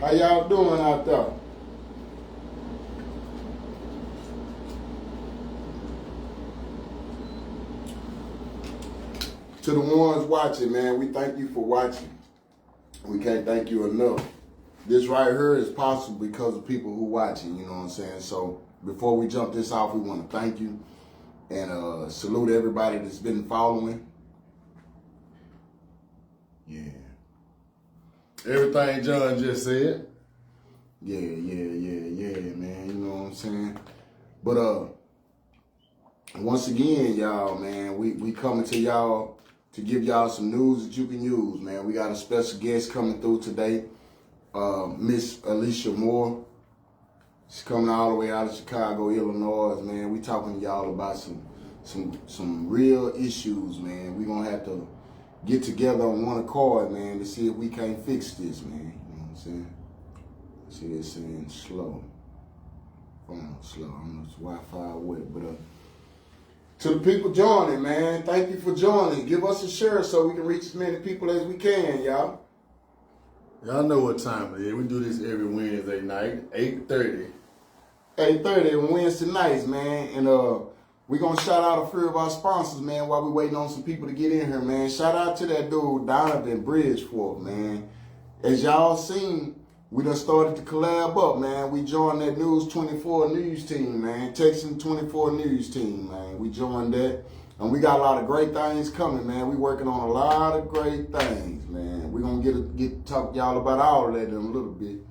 How y'all doing out there? To the ones watching, man, we thank you for watching. We can't thank you enough. This right here is possible because of people who watching, you know what I'm saying? So before we jump this off, we want to thank you and salute everybody that's been following. Yeah. Everything John just said. Yeah, man. You know what I'm saying? But once again, y'all, man, we coming to y'all to give y'all some news that you can use, man. We got a special guest coming through today, Miss Alicia Moore. She's coming all the way out of Chicago, Illinois, man. We talking to y'all about some real issues, man. We gonna have to get together on one accord, man, to see if we can't fix this, man. You know what I'm saying? See, it's saying slow. Phone slow. I don't know if it's Wi-Fi or what, but to the people joining, man, thank you for joining. Give us a share so we can reach as many people as we can, y'all. Y'all know what time it is. We do this every Wednesday night, 8:30. 8:30 on Wednesday nights, man, and we're going to shout out a few of our sponsors, man, while we're waiting on some people to get in here, man. Shout out to that dude, Donovan Bridgeforth, man. As y'all seen, we done started to collab up, man. We joined that News 24 news team, man. Texas 24 news team, man. We joined that. And we got a lot of great things coming, man. We working on a lot of great things, man. We're going to get to talk to y'all about all of that in a little bit.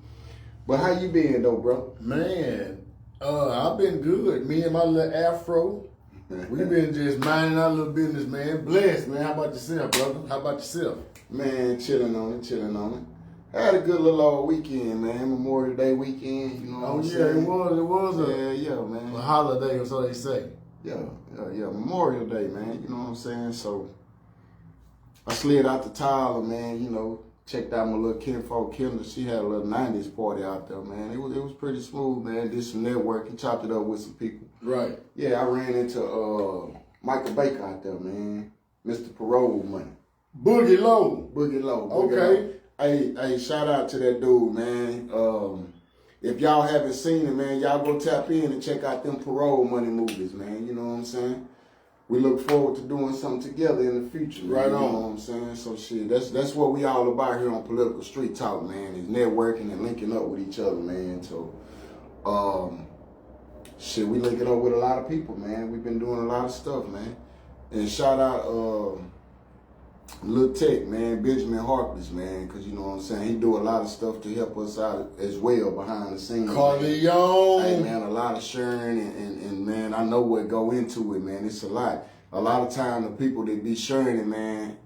But how you been, though, bro? Man, I've been good. Me and my little afro, we've been just minding our little business, man. Blessed, man. How about yourself, brother? How about yourself? Man, chilling on it. I had a good little old weekend, man. Memorial Day weekend, you know what I'm saying? It was Yeah, man. A holiday, or so they say. Yeah, Memorial Day, man. You know what I'm saying? So I slid out to Tyler, man. You know, checked out my little kinfolk Kendall. She had a little 90s party out there, man. It was pretty smooth, man. Did some networking, chopped it up with some people. Right. Yeah, I ran into Michael Baker out there, man. Mr. Parole Money. Boogie Low. Okay. Hey, shout out to that dude, man. If y'all haven't seen it, man, y'all go tap in and check out them Parole Money movies, man. You know what I'm saying? We look forward to doing something together in the future. Man. Right on. You know what I'm saying? So shit, that's what we all about here on Political Street Talk, man, is networking and linking up with each other, man. So shit, we linking up with a lot of people, man. We've been doing a lot of stuff, man. And shout out Lil Tech, man, Benjamin Harkless, man, because you know what I'm saying, he do a lot of stuff to help us out as well behind the scenes. Carleon. Hey, man, a lot of sharing and man, I know what go into it, man. It's a lot. A lot of time the people that be sharing it, man,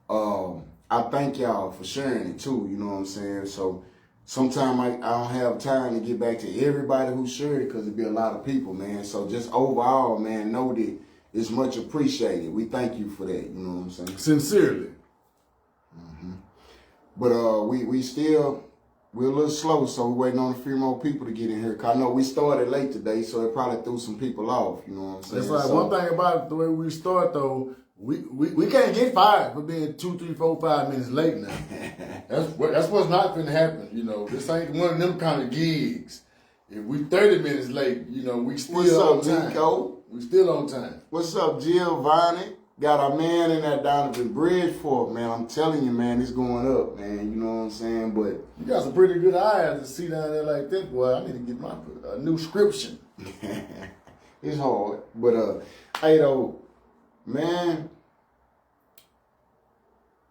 I thank y'all for sharing it too, you know what I'm saying? So sometimes I don't have time to get back to everybody who shared it because it be a lot of people, man. So just overall, man, know that it's much appreciated. We thank you for that. You know what I'm saying? Sincerely. Mm-hmm. But we're a little slow, so we're waiting on a few more people to get in here. Cause I know we started late today, so it probably threw some people off. You know what I'm saying? That's right. So, one thing about the way we start though, we can't get fired for being 2, 3, 4, 5 minutes late now. That's what's not gonna happen. You know, this ain't one of them kind of gigs. If we 30 minutes late, you know, we still on time. Nico? We still on time. What's up, Giovanni? Got a man in that Donovan Bridgeforth, man. I'm telling you, man, it's going up, man. You know what I'm saying? But you got some pretty good eyes to see down there like that, boy. I need to get my new scription. It's hard, but hey though, man,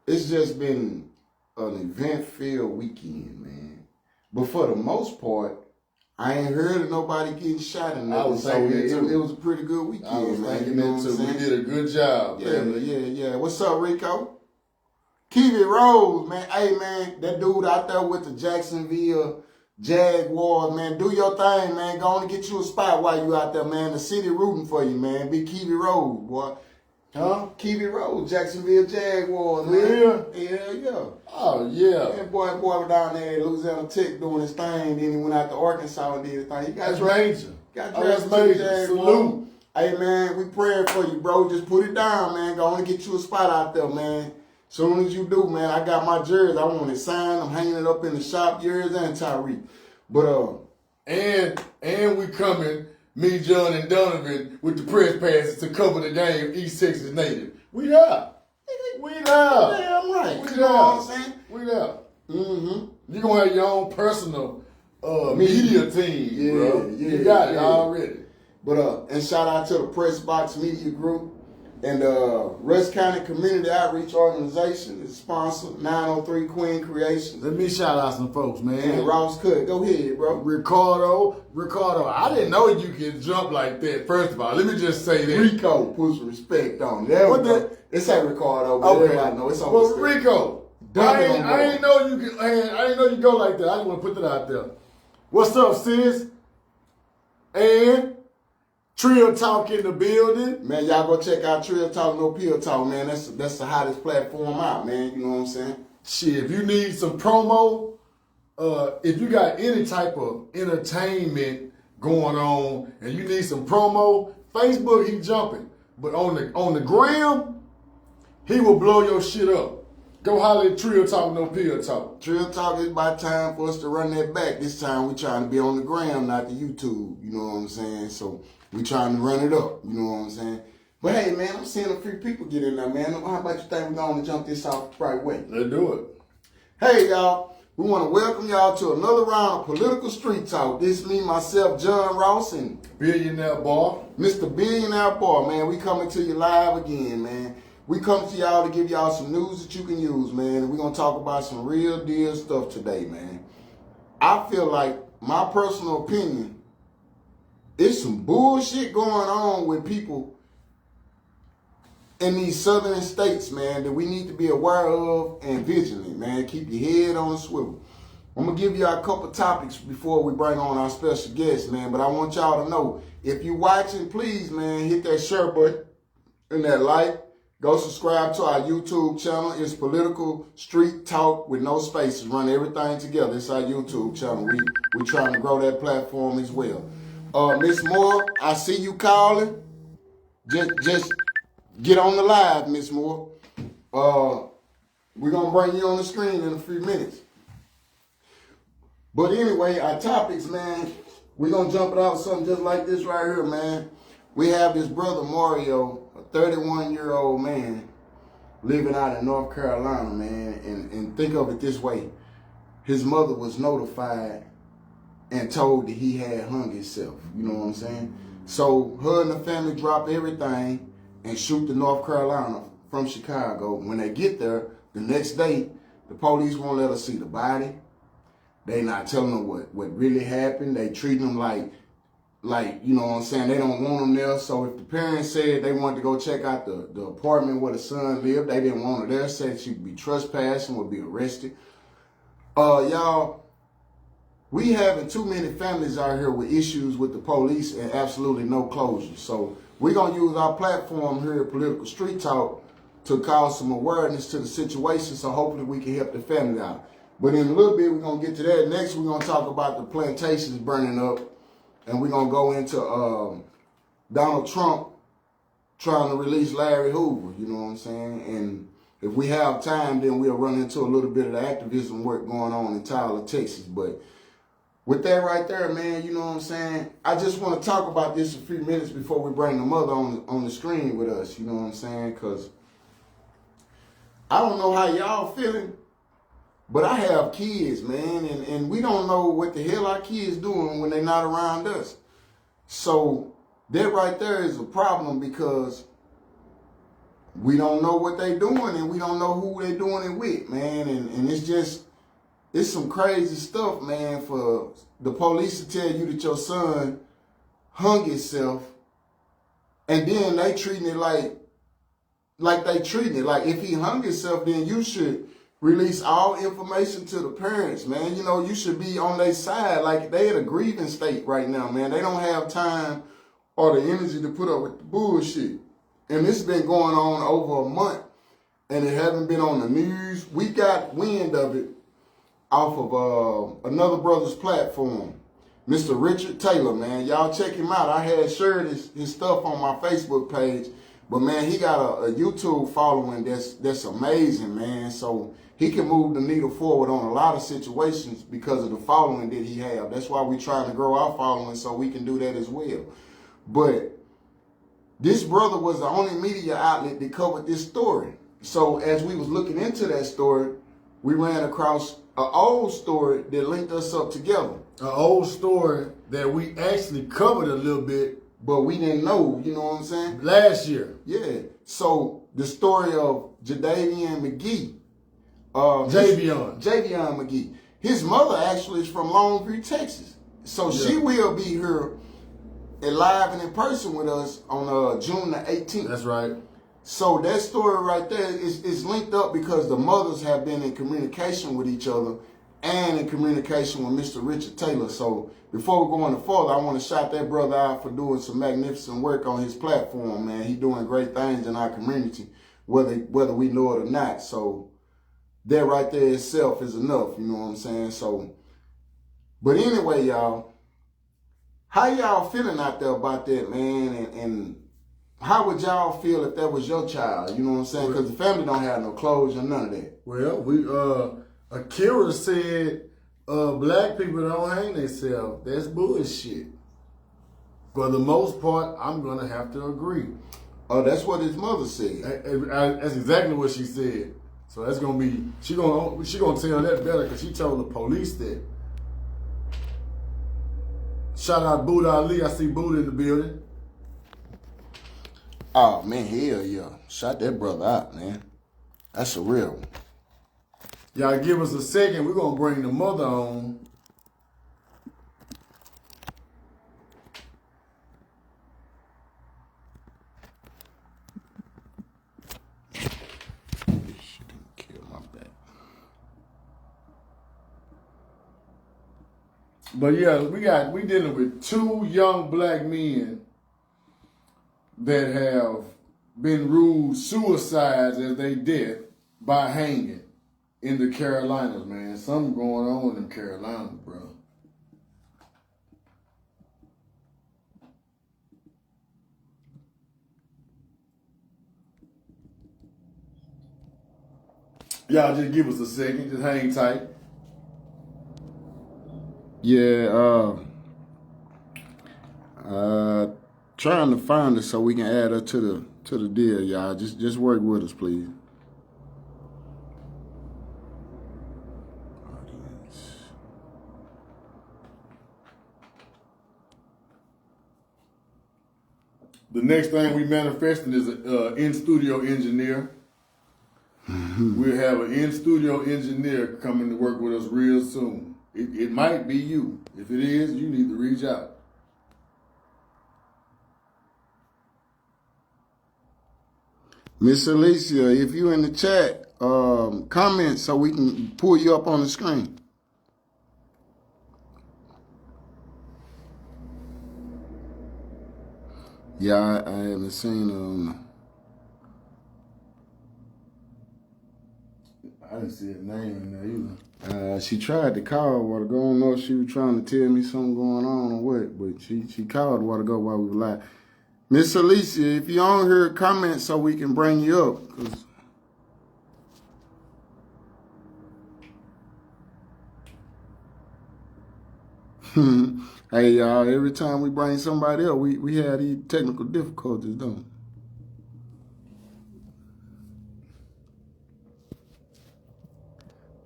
it's just been an event-filled weekend, man. But for the most part, I ain't heard of nobody getting shot in I was thinking it was a pretty good weekend, I was man. thinking You know that what I'm too. saying? We did a good job. Yeah. What's up, Rico? Keep it Rose, man. Hey, man, that dude out there with the Jacksonville Jaguars, man, do your thing, man. Go on and get you a spot while you out there, man. The city rooting for you, man. Be Kiwi Rose, boy. Huh? Kiwi Rose, Jacksonville Jaguars, man. Yeah. Oh, yeah. That boy was down there at Louisiana Tech doing his thing. Then he went out to Arkansas and did his thing. He got major. Got that's drafted to the major. Jaguars. Salute. Hey, man, we praying for you, bro. Just put it down, man. Go on and get you a spot out there, man. Soon as you do, man, I got my jersey. I want it signed. I'm hanging it up in the shop, yours and Tyreek. But And we coming, me, John, and Donovan with the press passes to cover the game. East Texas native. We there. We there. damn right. We You there. know what I'm saying? We there. Mm-hmm. You gonna have your own personal media team, bro. Yeah, You got it yeah. already. But and shout out to the Press Box Media Group and Rusk County Community Outreach Organization. It's sponsored 903 Queen Creations Let me shout out some folks, man. and Ross Cut. Go ahead, bro. Ricardo, I didn't know you could jump like that. First of all, let me just say that. Rico, put some respect on there. What What the- It's like Ricardo, but Okay. everybody know it's on Well, respect. Rico, I ain't know you could. I ain't know you go like that. I just want to put that out there. What's up, sis? And Trill Talk in the building. Man, y'all go check out Trill Talk, No Pill Talk, man. That's the hottest platform out, man. You know what I'm saying? Shit, if you need some promo, if you got any type of entertainment going on and you need some promo, Facebook he jumping. But on the gram, he will blow your shit up. Go holler at Trill Talk, No Pill Talk. Trill Talk, is about time for us to run that back. This time we trying to be on the gram, not the YouTube. You know what I'm saying? So we trying to run it up. You know what I'm saying? But hey, man, I'm seeing a few people get in there, man. How about you think we're going to jump this off the right way? Let's do it. Hey, y'all. We want to welcome y'all to another round of Political Street Talk. This is me, myself, John Ross, and Billionaire Bar. Mr. Billionaire Bar, man. We coming to you live again, man. We come to y'all to give y'all some news that you can use, man. And we're going to talk about some real deal stuff today, man. I feel like, my personal opinion, it's some bullshit going on with people in these southern states, man, that we need to be aware of and vigilant, man. Keep your head on a swivel. I'm going to give y'all a couple topics before we bring on our special guest, man. But I want y'all to know, if you're watching, please, man, hit that share button and that like. Go subscribe to our YouTube channel. It's Political Street Talk with no spaces. Run everything together. It's our YouTube channel. We trying to grow that platform as well. Miss Moore, I see you calling. Just get on the live, Miss Moore. We're gonna bring you on the screen in a few minutes. But anyway, our topics, man, we're gonna jump it out with something just like this right here, man. We have this brother Mario, a 31-year-old man, living out in North Carolina, man. And think of it this way. His mother was notified and told that he had hung himself. You know what I'm saying? So her and the family dropped everything and shoot to North Carolina from Chicago. When they get there, the next day, the police won't let us see the body. They not telling them what really happened. They treating them like, you know what I'm saying, they don't want them there. So if the parents said they wanted to go check out the apartment where the son lived, they didn't want her there, said she would be trespassing, would be arrested. Y'all, we having too many families out here with issues with the police and absolutely no closure. So we're going to use our platform here at Political Street Talk to cause some awareness to the situation, so hopefully we can help the family out. But in a little bit, we're going to get to that. Next, we're going to talk about the plantations burning up. And we're going to go into Donald Trump trying to release Larry Hoover, you know what I'm saying? And if we have time, then we'll run into a little bit of the activism work going on in Tyler, Texas. But with that right there, man, you know what I'm saying? I just want to talk about this a few minutes before we bring the mother on the screen with us, you know what I'm saying? Because I don't know how y'all feeling, but I have kids, man, and we don't know what the hell our kids doing when they're not around us. So that right there is a problem because we don't know what they're doing and we don't know who they're doing it with, man. And it's some crazy stuff, man, for the police to tell you that your son hung himself and then they treating it like they treating it. Like if he hung himself, then you should release all information to the parents, man. You know, you should be on their side. Like, they at a grieving state right now, man. They don't have time or the energy to put up with the bullshit. And this has been going on over a month, and it haven't been on the news. We got wind of it off of another brother's platform, Mr. Richard Taylor, man. Y'all check him out. I had shared his stuff on my Facebook page. But man, he got a YouTube following that's amazing, man. So he can move the needle forward on a lot of situations because of the following that he have. That's why we're trying to grow our following so we can do that as well. But this brother was the only media outlet that covered this story. So as we was looking into that story, we ran across an old story that linked us up together. An old story that we actually covered a little bit. But we didn't know, you know what I'm saying? Last year. Yeah. So the story of Jadavian McGee. Javion McGee. His mother actually is from Longview, Texas. So she will be here live and in person with us on June the 18th. That's right. So that story right there is linked up because the mothers have been in communication with each other and in communication with Mr. Richard Taylor. So before we go on further, I want to shout that brother out for doing some magnificent work on his platform, man. He's doing great things in our community, whether we know it or not. So that right there itself is enough, you know what I'm saying? So, but anyway, y'all, how y'all feeling out there about that, man? And how would y'all feel if that was your child? You know what I'm saying? Because the family don't have no closure, none of that. Well, Akira said black people don't hang themselves. That's bullshit. For the most part, I'm gonna have to agree. Oh, that's what his mother said. That's exactly what she said. So that's gonna be she gonna tell that better because she told the police that. Shout out Buddha Ali. I see Buddha in the building. Oh man, hell yeah! Shout that brother out, man. That's a real one. Y'all give us a second. We're gonna bring the mother on. She didn't kill my back. But yeah, we dealing with two young black men that have been ruled suicides as they death by hanging in the Carolinas, man. Something going on in the Carolinas, bro. Y'all just give us a second. Just hang tight. Yeah, trying to find her so we can add her to the deal, y'all. Just work with us, please. Audience. The next thing we manifesting is an in-studio engineer. We'll have an in-studio engineer coming to work with us real soon. It might be you. If it is, you need to reach out. Miss Alicia, if you in the chat, comment so we can pull you up on the screen. Yeah, I haven't seen I didn't see a name in there either. she tried to call a while ago. I don't know if she was trying to tell me something going on or what, but she called a while ago while we were live. Miss Alicia, if you're on here, comment so we can bring you up. Hey, y'all, every time we bring somebody up, we have these technical difficulties, don't we?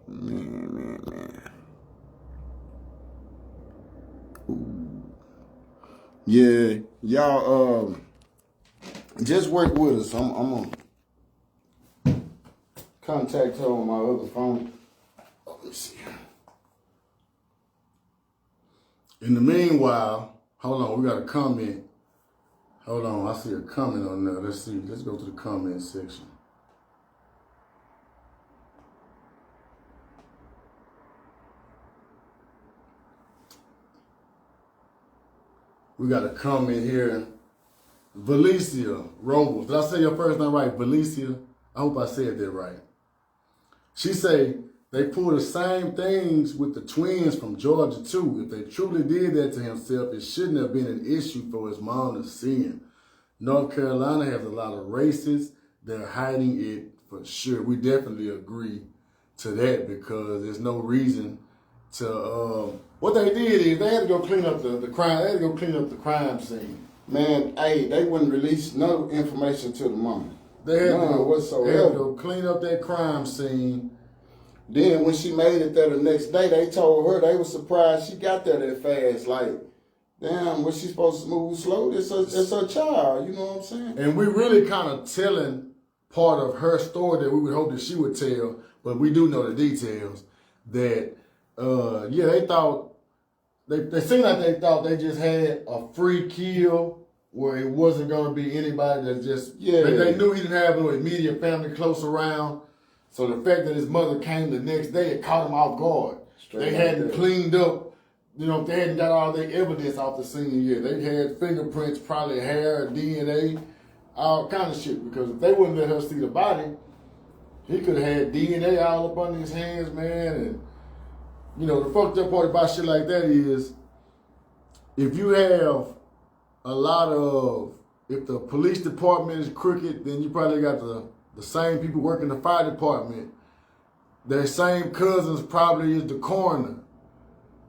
Man. Ooh. Yeah, y'all, just work with us. I'm gonna contact her on my other phone. Oh, let's see. In the meanwhile, hold on, we got a comment. Hold on, I see a comment on there. Let's see. Let's go to the comment section. We got a comment here. Valicia Robles. Did I say your first name right? Valicia? I hope I said that right. She say they pull the same things with the twins from Georgia too. If they truly did that to himself, it shouldn't have been an issue for his mom to see him. North Carolina has a lot of racists. They're hiding it for sure. We definitely agree to that because there's no reason to. What they did is they had to go clean up the crime. They had to go clean up the crime scene. Man, hey, they wouldn't release no information to the mama. They had, None to whatsoever. go clean up that crime scene. Then when she made it there the next day, they told her they were surprised she got there that fast. Like, damn, was she supposed to move slow? It's her child, you know what I'm saying? And we really kind of telling part of her story that we would hope that she would tell, but we do know the details. That, they thought, they seemed like they thought they just had a free kill where it wasn't going to be anybody that just, they knew he didn't have no immediate family close around. So the fact that his mother came the next day, it caught him off guard. They hadn't cleaned up, they hadn't got all their evidence off the scene yet. They had fingerprints, probably hair, DNA, all kind of shit. Because if they wouldn't let her see the body, he could have had DNA all up under his hands, man. And, the fucked up part about shit like that is if you have if the police department is crooked, then you probably got the same people working the fire department. Their same cousins probably is the coroner.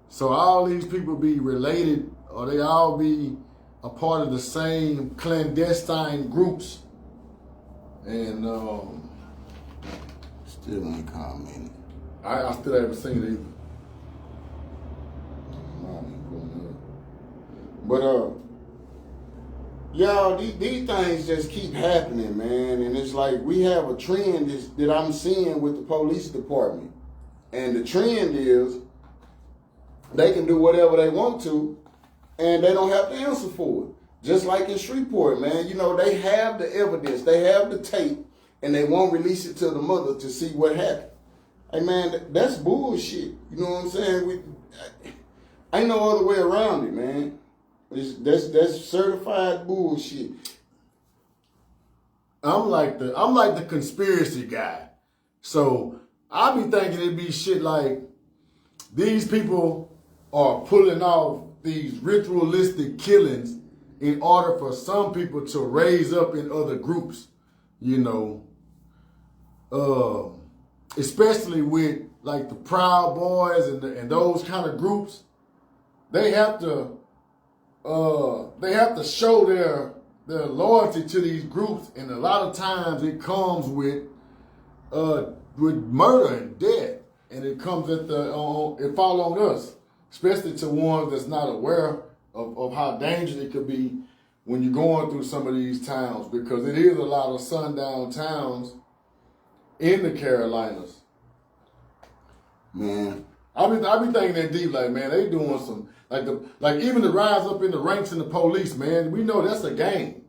So all these people be related, or they all be a part of the same clandestine groups. And Still ain't commenting. I still haven't seen it either. But y'all, these things just keep happening, man. And it's like we have a trend that I'm seeing with the police department. And the trend is they can do whatever they want to, and they don't have to answer for it. Just like in Shreveport, man. They have the evidence, they have the tape, and they won't release it to the mother to see what happened. Hey, man, that's bullshit. You know what I'm saying? Ain't no other way around it, man. That's certified bullshit. I'm like the conspiracy guy. So I be thinking it'd be shit like these people are pulling off these ritualistic killings in order for some people to raise up in other groups, especially with like the Proud Boys and those kind of groups. They have to show their loyalty to these groups, and a lot of times it comes with murder and death, and it comes it fall on us, especially to ones that's not aware of how dangerous it could be when you're going through some of these towns, because it is a lot of sundown towns in the Carolinas. Man, I be thinking that deep, like, man, they doing some like even the rise up in the ranks in the police, man. We know that's a game.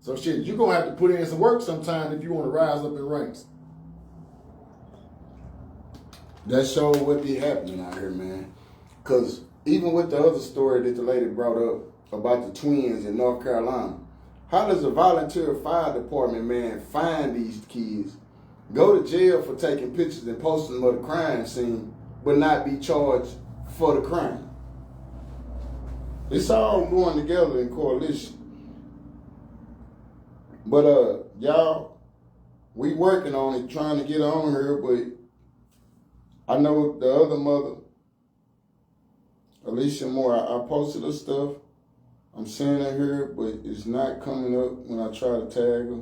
So shit, you're gonna have to put in some work sometime if you want to rise up in ranks. that shows what be happening out here, man. Because even with the other story that the lady brought up about the twins in North Carolina, how does a volunteer fire department man find these kids, go to jail for taking pictures and posting them of the crime scene, but not be charged for the crime? It's all going together in coalition. But y'all, we working on it, trying to get on here, but I know the other mother, Alicia Moore, I posted her stuff. I'm seeing her here, but it's not coming up when I try to tag her.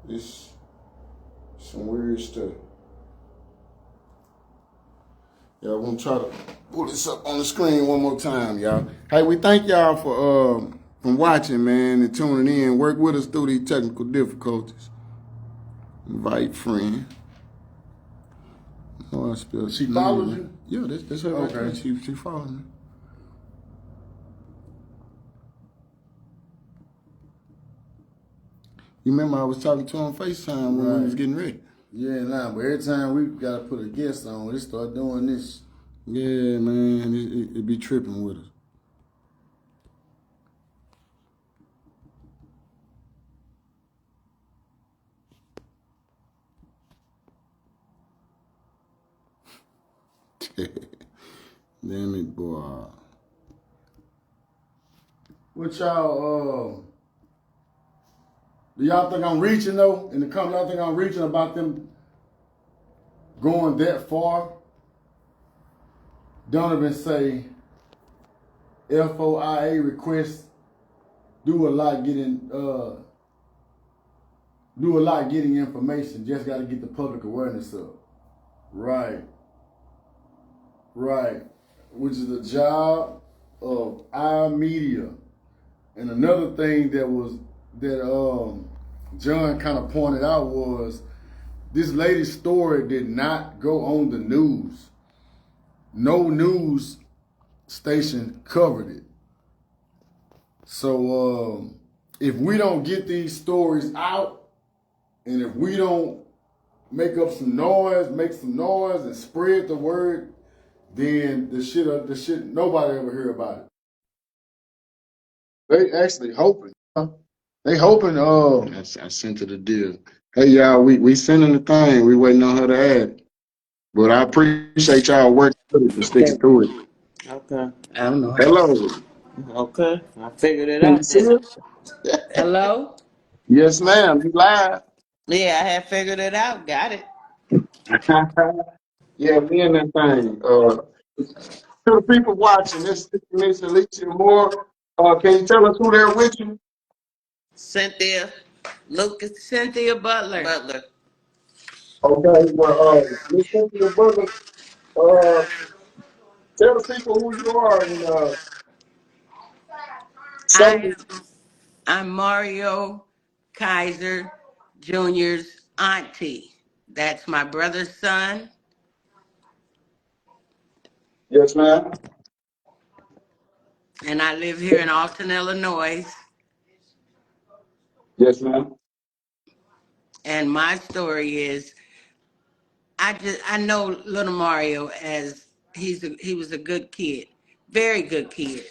It's some weird stuff. Yeah, I'm gonna try to pull this up on the screen one more time, y'all. Hey, we thank y'all for watching, man, and tuning in. Work with us through these technical difficulties. Invite friend. Oh, I spelled She followed you? Yeah, that's her. Okay. Right there. She followed me. You remember I was talking to her on FaceTime when we was getting ready. Yeah, nah, but every time we gotta put a guest on, they start doing this. Yeah, man, it be tripping with us. Damn it, boy. What y'all Do y'all think I'm reaching though? In the comment, y'all think I'm reaching about them going that far? Donovan say FOIA requests do a lot getting information. Just got to get the public awareness up. Right. Which is the job of our media. And another thing that John kind of pointed out was this lady's story did not go on the news. No news station covered it. So if we don't get these stories out, and if we don't make some noise and spread the word, then the shit nobody ever hear about it. They actually hoping. They hoping. I sent it a deal. Hey y'all, we sending the thing. We waiting on her to add. But I appreciate y'all working with it and sticking through it. Okay. I don't know. Hello. Okay. I figured it Can you out see then. it? Hello? Yes, ma'am. You live? Yeah, I had figured it out. Got it. Yeah, me and that thing. To the people watching, this is Miss Alicia Moore. Can you tell us who they're with you? Cynthia. Lucas. Cynthia Butler. Butler. Okay, well, Miss Cynthia Butler, tell the people who you are and I say, I'm Mario Kaiser Jr.'s auntie. That's my brother's son, yes, ma'am. and I live here in Alton, Illinois. Yes, ma'am. And my story is I know little Mario as he was a good kid, very good kid,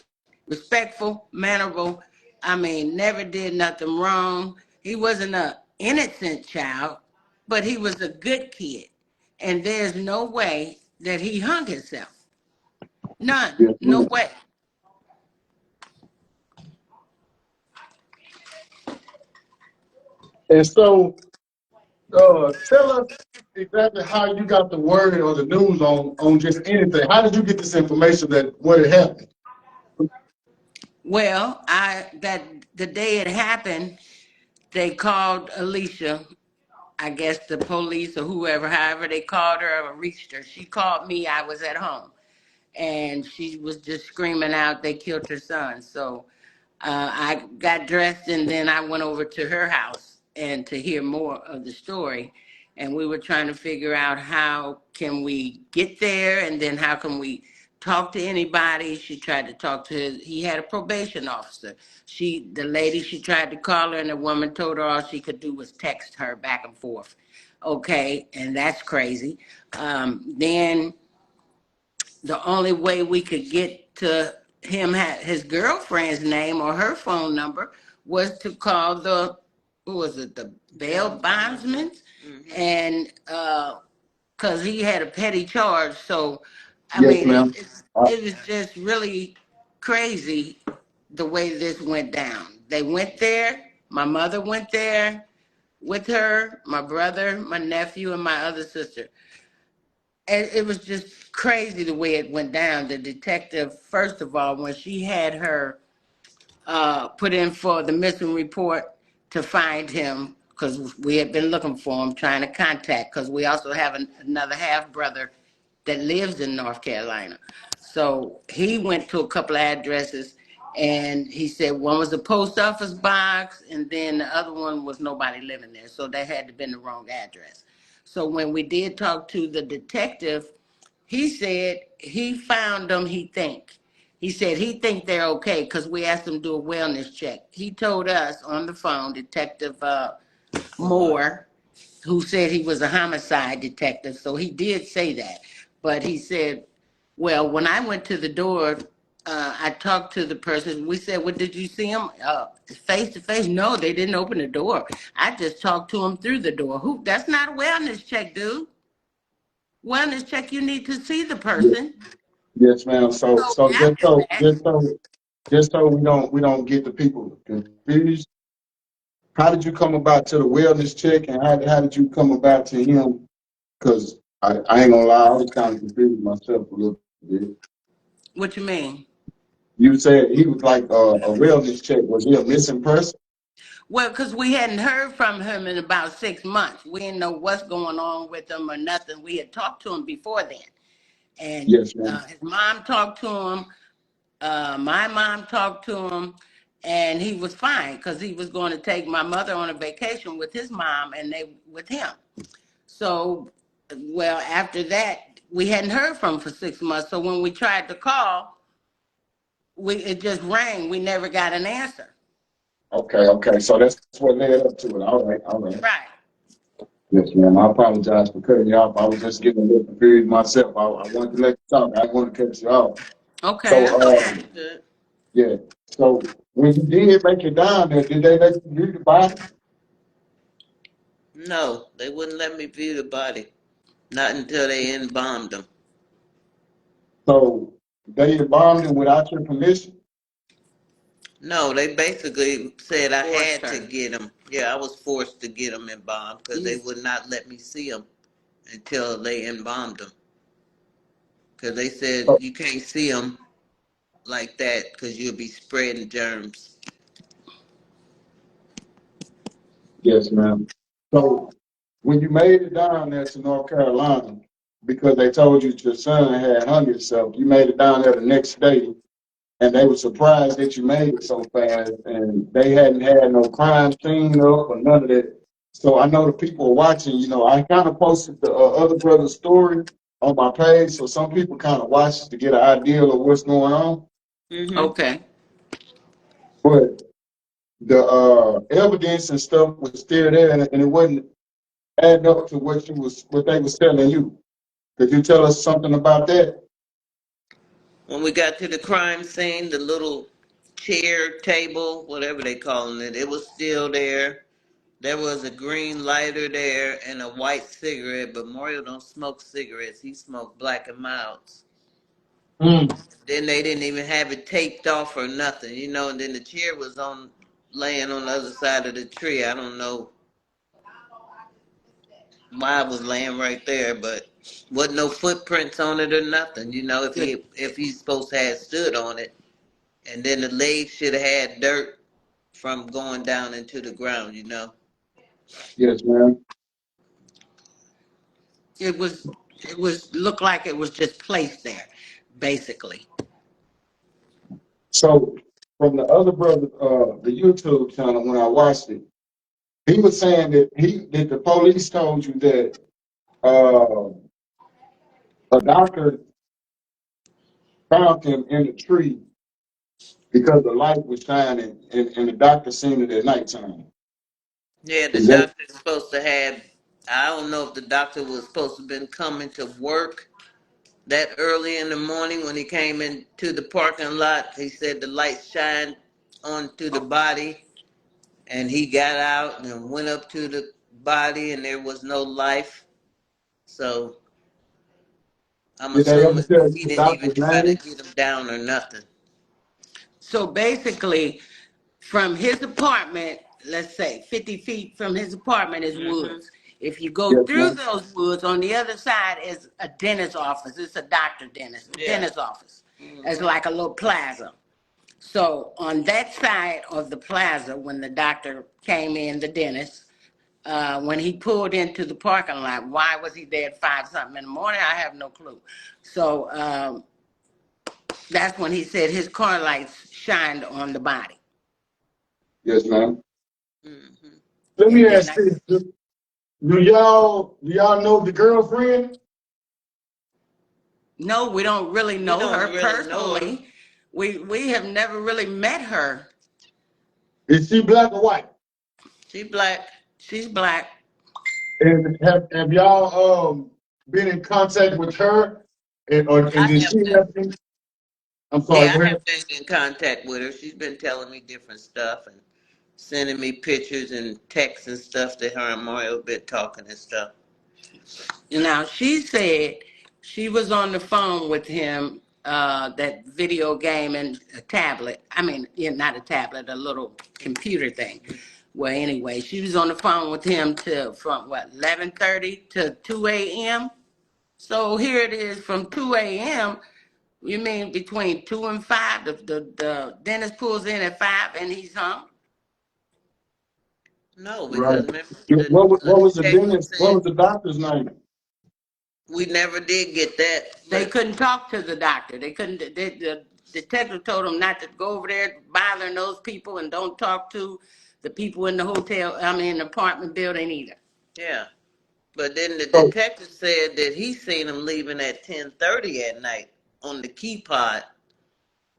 respectful, mannerable. I mean, never did nothing wrong. He wasn't a innocent child, but he was a good kid. And there's no way that he hung himself. None. Yes, No ma'am. way. And so, tell us exactly how you got the word or the news on just anything. How did you get this information that what had happened? Well, that the day it happened, they called Alicia. I guess the police or whoever, however they called her or reached her. She called me. I was at home, and she was just screaming out, "They killed her son!" So I got dressed, and then I went over to her house and to hear more of the story. And we were trying to figure out how can we get there, and then how can we talk to anybody. She tried to talk to his. He had a probation officer. The lady, she tried to call her, and the woman told her all she could do was text her back and forth. Okay, and that's crazy. Then the only way we could get to him, his girlfriend's name or her phone number, was to call who was it, the bail bondsman, and because he had a petty charge. So, I Yes, mean, ma'am. it was just really crazy the way this went down. They went there. My mother went there with her, my brother, my nephew, and my other sister. And it was just crazy the way it went down. The detective, first of all, when she had her put in for the missing report to find him, because we had been looking for him, trying to contact, because we also have another half brother that lives in North Carolina. So he went to a couple of addresses, and he said one was a post office box, and then the other one was nobody living there. So that had to been the wrong address. So when we did talk to the detective, he said he found them. He said he think they're okay because we asked him to do a wellness check. He told us on the phone, Detective Moore, who said he was a homicide detective. So he did say that. But he said, well, when I went to the door, I talked to the person. We said, well, did you see him face to face? No, they didn't open the door. I just talked to him through the door. That's not a wellness check, dude. Wellness check, you need to see the person. Yes, ma'am. So, So so just after that, just so we don't get the people confused. how did you come about to the wellness check, and how did you come about to him? Because I ain't gonna lie, I was kind of confused myself a little bit. What you mean? You said he was like a wellness check. Was he a missing person? Well, because we hadn't heard from him in about 6 months. We didn't know what's going on with him or nothing. We had talked to him before then. And Yes, ma'am. his mom talked to him. My mom talked to him. And he was fine because he was going to take my mother on a vacation with his mom and they with him. So, well, after that, we hadn't heard from him for 6 months. So when we tried to call, it just rang. We never got an answer. Okay. So that's what led up to it. All right. Right. Yes, ma'am. I apologize for cutting you off. I was just getting a little confused myself. I wanted to let you talk. I didn't want to cut you off. Okay, So, that's okay. Good. yeah. So when you did make it down there, did they let you view the body? No, they wouldn't let me view the body. Not until they embalmed him. So they embalmed him without your permission? No, they basically said I Forced had to her. get him. Yeah, I was forced to get him embalmed because they would not let me see him until they embalmed him. Because they said Oh, you can't see him like that because you'll be spreading germs. yes, ma'am. So when you made it down there to North Carolina, because they told you your son had hung himself, you made it down there the next day, and they were surprised that you made it so fast, and they hadn't had no crime scene up or none of that. So I know the people are watching. I kind of posted the other brother's story on my page, so some people kind of watch to get an idea of what's going on. Mm-hmm. Okay. But the evidence and stuff was still there, and it wasn't adding up to what they was telling you. Could you tell us something about that? When we got to the crime scene, the little chair, table, whatever they calling it, it was still there. There was a green lighter there and a white cigarette, but Mario don't smoke cigarettes. He smoked Black and Milds. Mm. Then they didn't even have it taped off or nothing, and then the chair was laying on the other side of the tree. I don't know why it was laying right there, but wasn't no footprints on it or nothing, if Good. he's supposed to have stood on it. And then the legs should have had dirt from going down into the ground. Yes, ma'am. It was looked like it was just placed there, basically. So from the other brother, the YouTube channel, when I watched it, he was saying that the police told you that uh, a doctor found him in a tree because the light was shining, and the doctor seen it at nighttime. Yeah, the Is that doctor's supposed to have. I don't know if the doctor was supposed to have been coming to work that early in the morning when he came into the parking lot. He said the light shined onto the body, and he got out and went up to the body, and there was no life. So I'm did they ever assuming tell you he the didn't even doctor's try to name? get him down or nothing. So basically, from his apartment, let's say 50 feet from his apartment is Hmm. woods. If you go Yes, through ma'am. those woods, on the other side is a dentist office. It's a Yeah. dentist office. It's Hmm. like a little plaza. So on that side of the plaza, when the doctor came in, the dentist, when he pulled into the parking lot, why was he there at 5 something in the morning? I have no clue. So that's when he said his car lights shined on the body. Yes, ma'am. Hmm. Let me And then ask this: Do y'all know the girlfriend? no, we don't really We know don't her really know her. personally. We have never really met her. Is she black or white? She black. She's black. And have y'all been in contact with her? And I did have she been. have been? I'm sorry, Yeah, go I ahead. have been in contact with her. She's been telling me different stuff and sending me pictures and texts and stuff that her and Mario been talking and stuff. Now she said she was on the phone with him, that video game and a tablet. I mean, yeah, not a tablet, a little computer thing. Well, anyway, she was on the phone with him till from what 11:30 to 2 a.m. So here it is from 2 a.m. You mean between 2 and 5? The dentist pulls in at 5 and he's home. No, Right. because remember the What was the detective dentist? What said was the doctor's name? we never did get that. They But couldn't talk to the doctor. They couldn't. The detective told them not to go over there bothering those people and don't talk to the people in the hotel. I mean, apartment building either. yeah. But then the So, detective said that he seen him leaving at 10:30 at night on the key pod.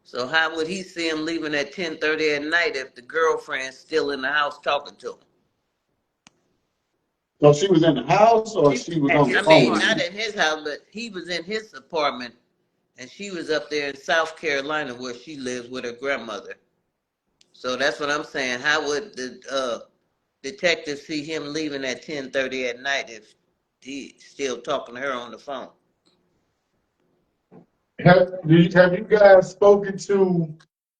So how would he see him leaving at 10:30 at night if the girlfriend's still in the house talking to him? so she was in the house or She was she was at on the I his phone mean, with not apartment. him? in his house, but he was in his apartment and she was up there in South Carolina where she lives with her grandmother. So that's what I'm saying. How would the detective see him leaving at 10:30 at night if he's still talking to her on the phone? Have you guys spoken to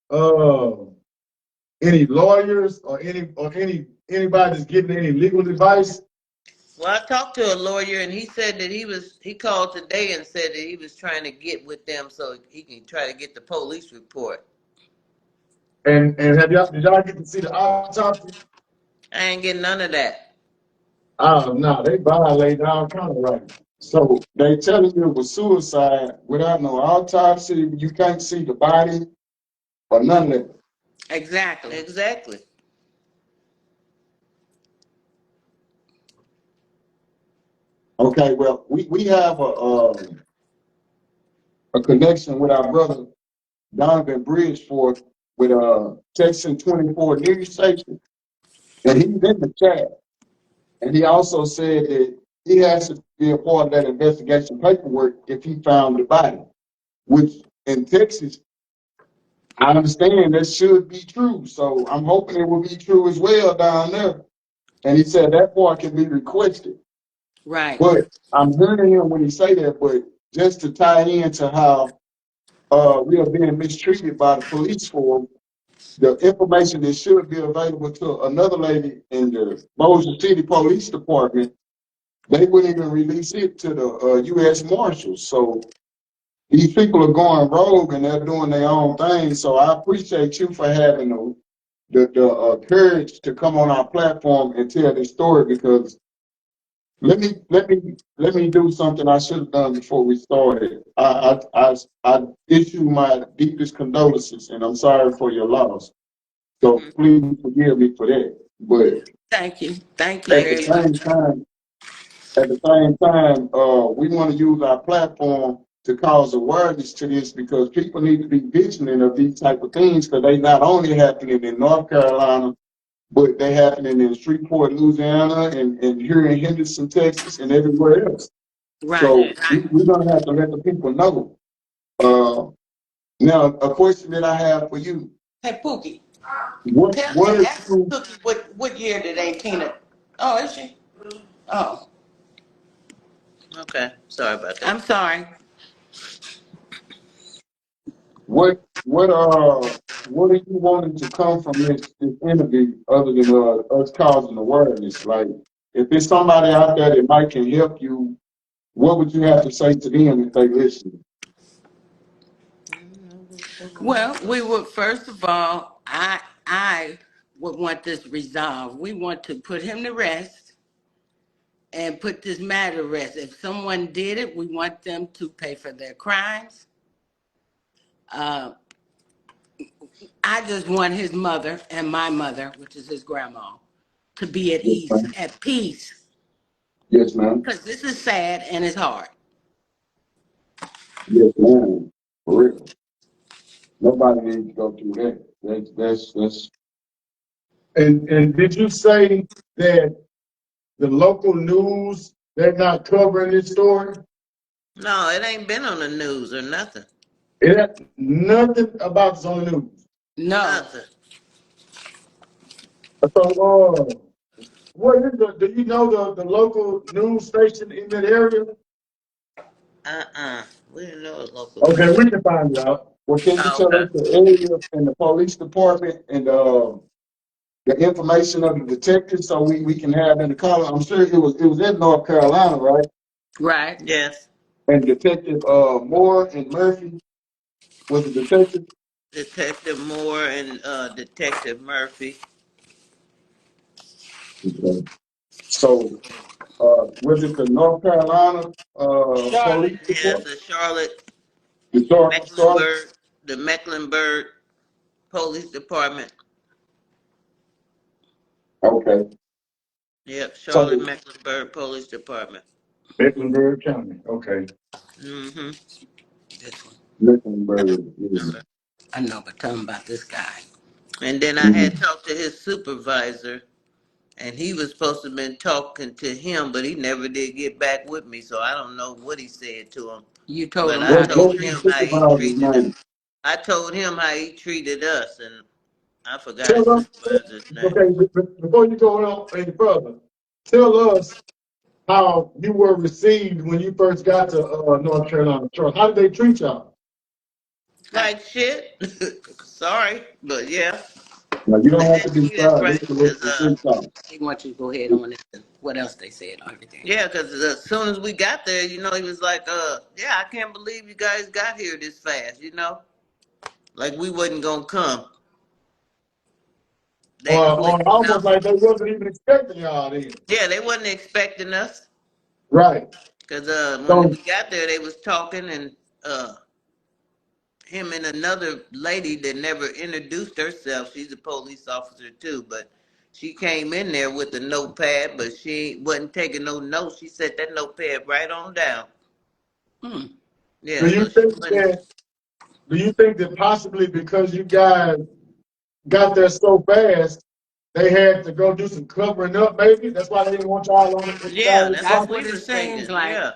uh, any lawyers or anybody that's giving any legal advice? Well, I talked to a lawyer and he said that he called today and said that he was trying to get with them so he can try to get the police report. And did y'all get to see the autopsy? I ain't getting none of that. Oh no, they violated all kind of rights. So they telling you it was suicide without no autopsy. You can't see the body or none of that. Exactly. Exactly. Okay, well we have a connection with our brother Donovan Bridgeport with Texan 24 news station, and he's in the chat. And he also said that he has to be a part of that investigation paperwork if he found the body, which in Texas, I understand that should be true. So I'm hoping it will be true as well down there. And he said that part can be requested. Right. But I'm hearing him when he say that, but just to tie into how we are being mistreated by the police force, the information that should be available to another lady in the Bossier City Police Department, they wouldn't even release it to the U.S. Marshals. So these people are going rogue and they're doing their own thing. So I appreciate you for having the courage to come on our platform and tell this story, because let me do something I should have done before we started. I issue my deepest condolences and I'm sorry for your loss. So Hmm. please forgive me for that. But Thank you. Thank you at Thank the very you. much. same time, we want to use our platform to cause awareness to this, because people need to be vigilant of these type of things, because they not only happening in North Carolina, but they happening in Shreveport, Louisiana, and here in Henderson, Texas, and everywhere else. Right. So we're gonna have to let the people know. Uh, Now, a question that I have for you: Hey, Pookie, what are ask you Cookie what year did Aunt Tina? Oh, is she? Oh, Okay. Sorry about that. I'm sorry. what are you wanting to come from this interview other than us causing awareness? Like, if there's somebody out there that might can help you, what would you have to say to them if they listen? Well, we would first of all, I would want this resolved. We want to put him to rest and put this matter to rest. If someone did it, we want them to pay for their crimes. Uh, I just want his mother and my mother, which is his grandma, to be at Yes, ease, ma'am. at peace, Yes, ma'am. because this is sad and it's hard. Yes, ma'am. For real. Nobody needs to go through that. That's. And did you say that the local news, they're not covering this story? No, it ain't been on the news or nothing. It had nothing about this on the news. No, Nothing. So, what is do you know the local news station in that area? Uh-uh. We didn't know it was local Okay, news. we can find it out. Well, can you Oh, tell okay. us the area and the police department and the information of the detective so we can have in the column. I'm sure it was in North Carolina, right? Right. Yes. And Detective Moore and Murphy was the detective. Detective Moore and Detective Murphy. Okay. So was it the North Carolina Charlotte. police Yes, report? the Charlotte, The Charlotte? The Mecklenburg Police Department. Okay. Yep, Charlotte So Mecklenburg Police Department. Mecklenburg County. Okay. Mm-hmm. This one. Mecklenburg. Yeah. I know, but tell them about this guy. And then I had Mhm. talked to his supervisor, and he was supposed to have been talking to him, but he never did get back with me, so I don't know what he said to him. You told But him I how they What told was treat him the you. how he supervisor's treated it. name? I told him how he treated us, and I forgot his Tell us. supervisor's name. Okay, before you go on any further, tell us how you were received when you first got to North Carolina. Charles. How did they treat y'all? Like shit. Sorry, but yeah, Now, you they don't have to didn't be treat us proud. This right. is the free talk. They want you to go ahead on it. What else they said? Everything. Yeah, because as soon as we got there, he was like, yeah, I can't believe you guys got here this fast. Like we wasn't gonna come that quick. Almost like they wasn't even expecting y'all then. Yeah, they wasn't expecting us Right. because when we So, got there, they was talking and uh, him and another lady that never introduced herself. She's a police officer too, but she came in there with a notepad, but she wasn't taking no notes. She set that notepad right on down. Hmm. Yeah, do you so she think wasn't. that? Do you think that possibly because you guys got there so fast, they had to go do some covering up? Maybe that's why they didn't want y'all on the inside Yeah, of the that's That's what property. we what it was seems thinking. like. Yeah,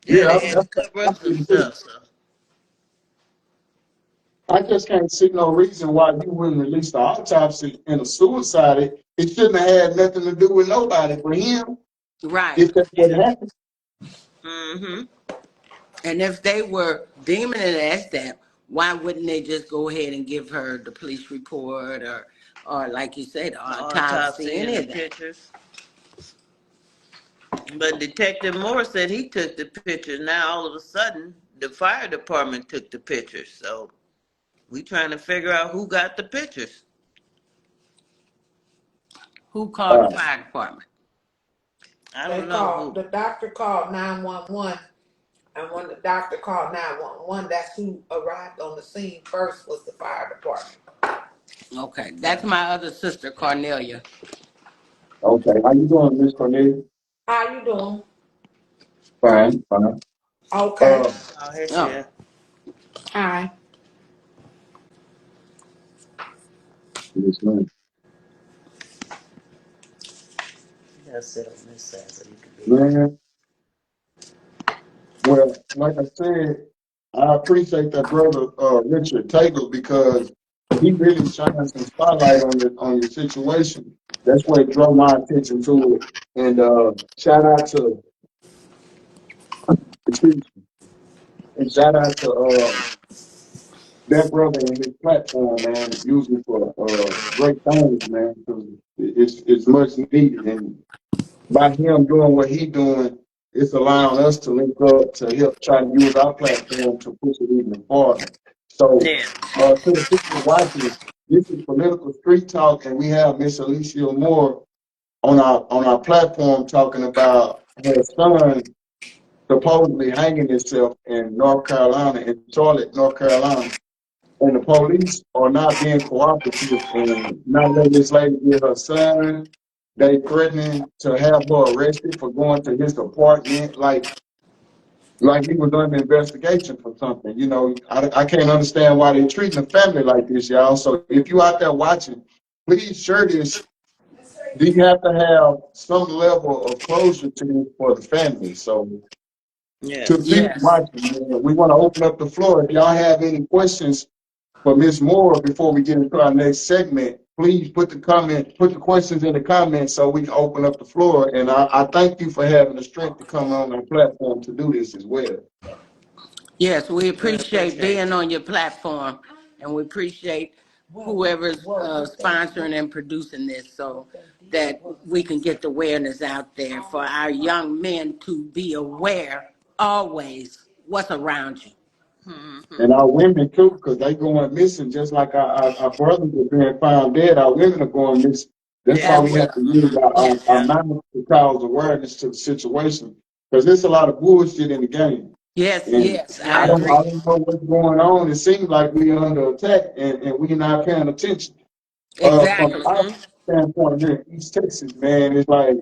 yeah, Yeah, they had to cover up some stuff. So I just can't see no reason why you wouldn't release the autopsy in a suicide. It shouldn't have had nothing to do with nobody but him. Right. If that's what yeah. happened. Mm-hmm. And if they were deeming it as that, why wouldn't they just go ahead and give her the police report or like you said, the The autopsy, autopsy any and the of that? pictures. But Detective Moore said he took the pictures. Now all of a sudden, the fire department took the pictures. So we trying to figure out who got the pictures. Who called the Uh, fire department? I They don't know called, who. the doctor called 911, and when the doctor called 911, that's who arrived on the scene first was the fire department. Okay, that's my other sister, Cornelia. okay, how you doing, Miss Cornelia? How you doing? Fine, fine. Okay. Uh, Oh, here she Oh, is. Hi. yes, ma'am. You gotta sit on this side so you can be. Man, well, like I said, I appreciate that brother Richard Taylor because he really shines some spotlight on your situation. That's what drew my attention to it. And shout out to excuse me, and shout out to that brother and his platform, man, using for great things, man, because it's much needed. And by him doing what he doing, it's allowing us to link up to help try to use our platform to push it even farther. So, Yeah. to the people watching, this is political street talk, and we have Miss Alicia Moore on our platform talking about her son supposedly hanging himself in North Carolina, in Charlotte, North Carolina. And the police are not being cooperative and not letting this lady get her son. They threatening to have her arrested for going to his apartment like he was under investigation for something. You know, I can't understand why they treating the family like this, y'all. So if you out there watching, please share this. Do you have to have some level of closure to this for the family? So to the Yes. people yes. watching, man, we want to open up the floor. If y'all have any questions for Ms. Moore, before we get into our next segment, please put the questions in the comments so we can open up the floor. And I thank you for having the strength to come on our platform to do this as well. Yes, we I appreciate appreciate being you. on your platform and we appreciate whoever's sponsoring and producing this, so that we can get the awareness out there for our young men to be aware always what's around you. And our women too, because they going missing just like our brothers are being found dead. Our women are going missing. That's why Yeah. As we have well. to use our, Yes. our minds to cause awareness to the situation. Because there's a lot of bullshit in the game. Yes, And yes, I Yeah. agree. I don't know what's going on. It seems like we're under attack and we're not paying attention. From Exactly. our standpoint here in East Texas, man, it's like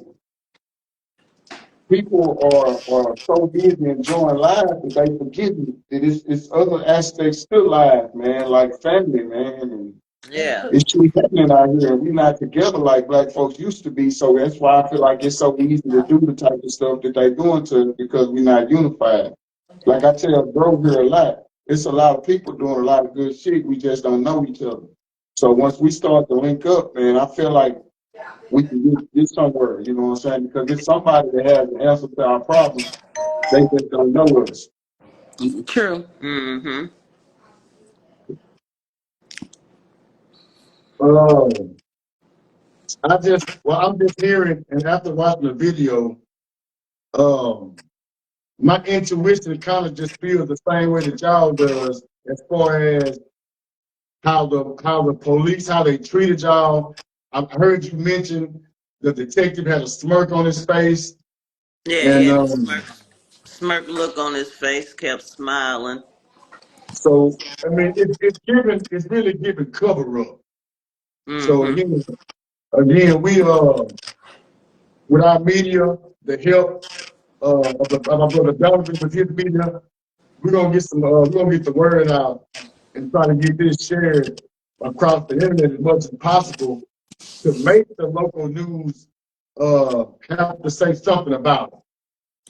people are so busy enjoying life that they forget that it's other aspects to life, man, like family, man. And Yeah. it's shit happening out here, and we're not together like black folks used to be. So that's why I feel like it's so easy to do the type of stuff that they're doing to us because we're not unified. Like I tell bro here a lot, it's a lot of people doing a lot of good shit. We just don't know each other. So once we start to link up, man, I feel like we can get somewhere. You know what I'm saying? Because it's somebody that has an answer to our problems. They just don't know us. True. Mm-hmm. Um, I'm just hearing, and after watching the video, um, my intuition kind of just feels the same way that y'all does, as far as how the police, how they treated y'all. I heard you mention the detective had a smirk on his face, Yeah, he and had a smirk look on his face, kept smiling. so I mean, it's really giving cover up. So Mm-hmm. again, we with our media, the help of my brother Donovan with his media, we're gonna get the word out and try to get this shared across the internet as much as possible to make the local news have to say something about it.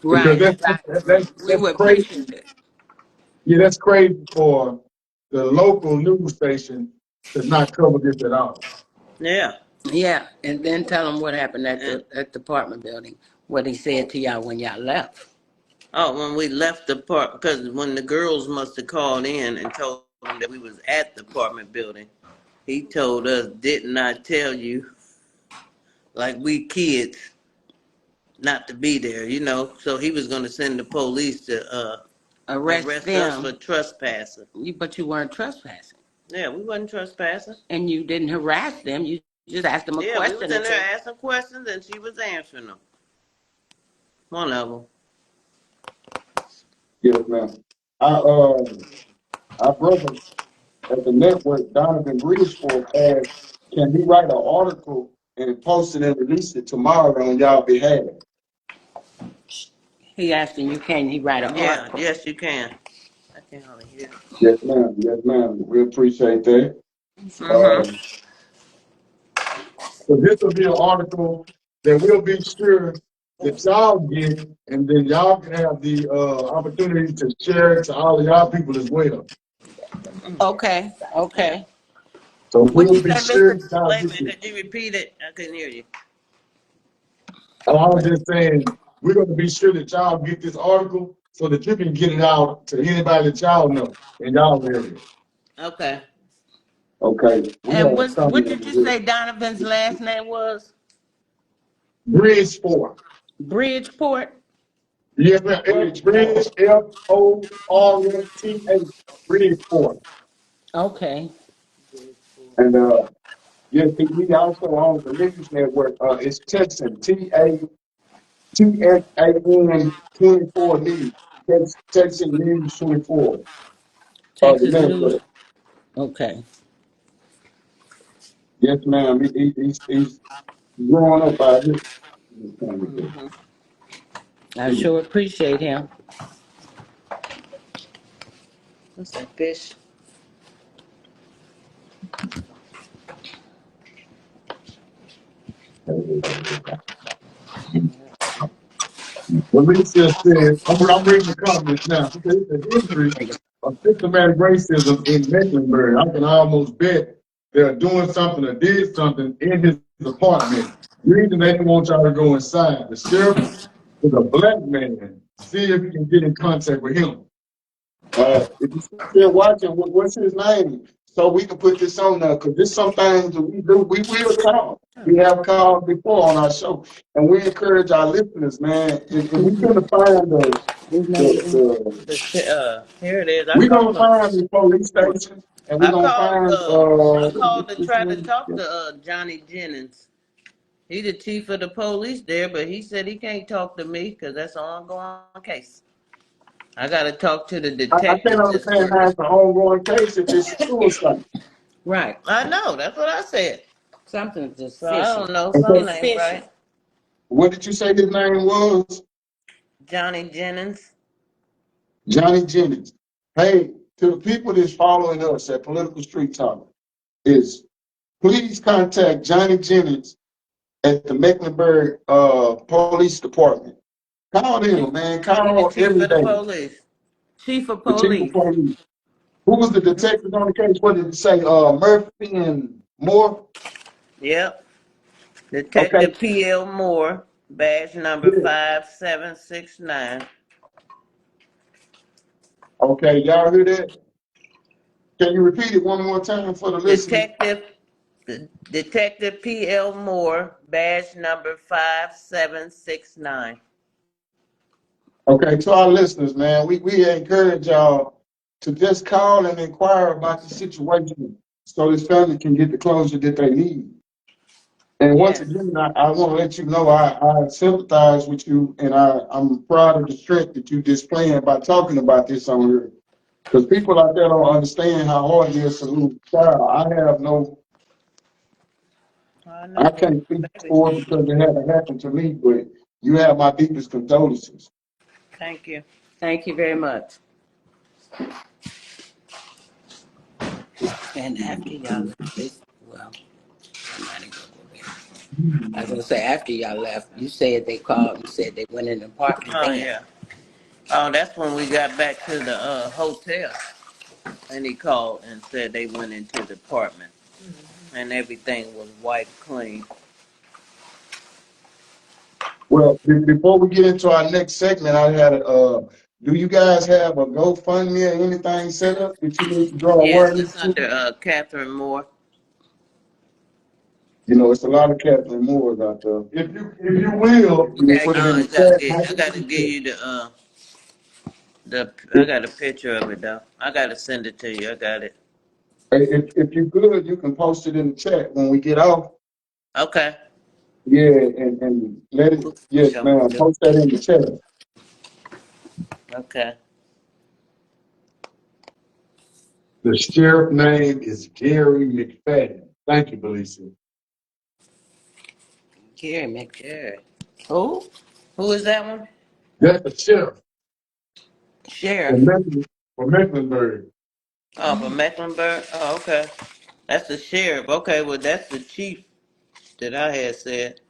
Because Right, right. We that's would crazy. appreciate it. Yeah, that's crazy for the local news station to not cover this at all. Yeah. Yeah, and then tell them what happened And at the apartment building, what he said to y'all when y'all left. oh, when we left the park, because when the girls must have called in and told them that we was at the apartment building, he told us, "Didn't I tell you, like we kids, not to be there?" You know. So he was going to send the police to Arrest arrest us for them, trespassing. but you weren't trespassing. Yeah, we wasn't trespassing. And you didn't harass them. You just asked them a Yeah, we was question in and there said, asking questions and she was answering them. One of them. Yes, ma'am. Our brother at the network, Donovan Bridgeport, asked, can he write an article and post it and release it tomorrow on y'all behalf? he asked him, you can he write an Yeah, article? yes, you can. I can hardly hear. Yes, ma'am. Yes, ma'am. We appreciate that. Mm-hmm. So this will be an article that we'll be sure that y'all get, and then y'all can have the opportunity to share it to all of y'all people as well. Okay, Yeah. okay. So What'd we'll you be say, sure Mr. that y'all Wait a get minute, it. could you repeat it? I couldn't hear you. I was just saying, we're going to be sure that y'all get this article so that you can get it out to anybody that y'all know in y'all area. Okay. Okay, we have And a what comment did you here. say Donovan's last name was? Bridgeport. Bridgeport? Yes, ma'am. It's Bridge, Forth. Bridgeport. Okay. And yes, he also owns the news network. It's Texan, TXAN 24 News. Texan News 24. The Texas News. network. Okay. Yes, ma'am. He's growing up out here. Mm-hmm. I sure appreciate him. What's that fish? Alicia said, I'm reading the comments now. She said, it's the history of systematic racism in Mecklenburg. I can almost bet they're doing something or did something in his apartment. Reason they didn't want y'all to go inside. The sheriff is a black man. See if you can get in contact with him. If you're still watching, what's his name? so we can put this on there because there's some things that we do. We will call. We have called before on our show, and we encourage our listeners, man. If we gonna find the Here it is. I we gonna called him. find the police station, and we gonna find I called to try to talk to Johnny Jennings. He the chief of the police there, but he said he can't talk to me because that's an ongoing case. I got to talk to the I can't detective that's understand how working. it's an ongoing case if it's a suicide. Right. I know. That's what I said. Something's just So I fishy. don't know. Okay. Something It's ain't fishy. right. What did you say his name was? Johnny Jennings. Johnny Jennings. Hey, to the people that's following us at Political Street Talk, is please contact Johnny Jennings at the Mecklenburg Police Department. Call them, man. He the Call chief every of the day. police. Chief of The chief of police. police. Who was the detective on the case? What did it say? Murphy and Moore? Yep. Okay, Detective P.L. Moore, badge number good. 5769. Okay, y'all hear that? Can you repeat it one more time for the listeners? Detective Detective P.L. Moore, badge number 5769. Okay, to our listeners, man, we encourage y'all to just call and inquire about the situation so this family can get the closure that they need. And once Yes. again, I want to let you know I sympathize with you, and I'm proud of the strength that you displaying by talking about this on here. Because people out there don't understand how hard it is to lose a child. I I know. can't speak Baby. for it because it haven't happened to me, but you have my deepest condolences. Thank you. Thank you very much. And after y'all left, well, I'm not even gonna go there. I was gonna say after y'all left, you said they called and said they went in the apartment Oh, then. yeah. Oh, that's when we got back to the hotel. And he called and said they went into the apartment. And everything was wiped clean. Well, before we get into our next segment, I had do you guys have a GoFundMe or anything set up that you need to draw Yes, awareness it's to? under Catherine Moore. You know, it's a lot of Kathleen Moores out there. If you will, you can put it in the I gotta give chat. you I got a picture of it though. I gotta send it to you. I got it. If you could, you can post it in the chat when we get off. Okay. Yeah, and let it, yes, Show me. ma'am, post that in the chat. Okay. The sheriff name is Gary McFadden. Thank you, Belisa. Gary McJerry. Who? Who is that one? That's the sheriff Sheriff. from Mecklenburg. Oh, from Mecklenburg. Oh, okay. That's the sheriff. Okay, well that's the chief that I had said.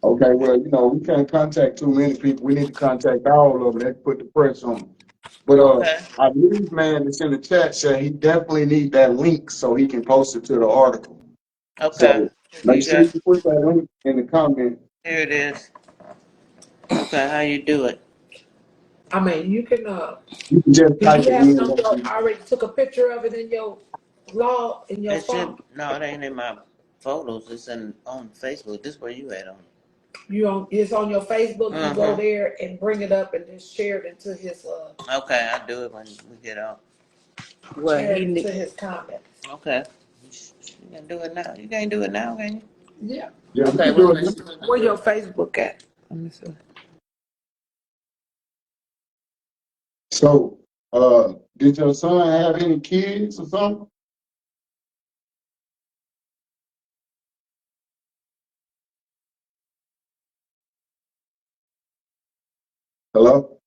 Okay, well, we can't contact too many people. We need to contact all of them. Let's put the press on them. But Okay. I believe, man, that's in the chat said he definitely need that link so he can post it to the article. Okay. So make You sure got you put that link in the comment. here it is. Okay, how you do it? I mean, you can. You can just Do type you it have it on your? in. I already took a picture of it in your log in your It should phone. no, it ain't in my photos. It's in on Facebook. This where you at on. You on? It's on your Facebook. You go Uh-huh. there and bring it up and then share it into his. Okay, I do it when we get out. Well, Share it into his comments. Okay. You can do it now. You can't do it now, can you? Yeah. Yeah, you Okay, can wait a do it. minute. Where your Facebook at? Let me see. So, did your son have any kids or something? Hello?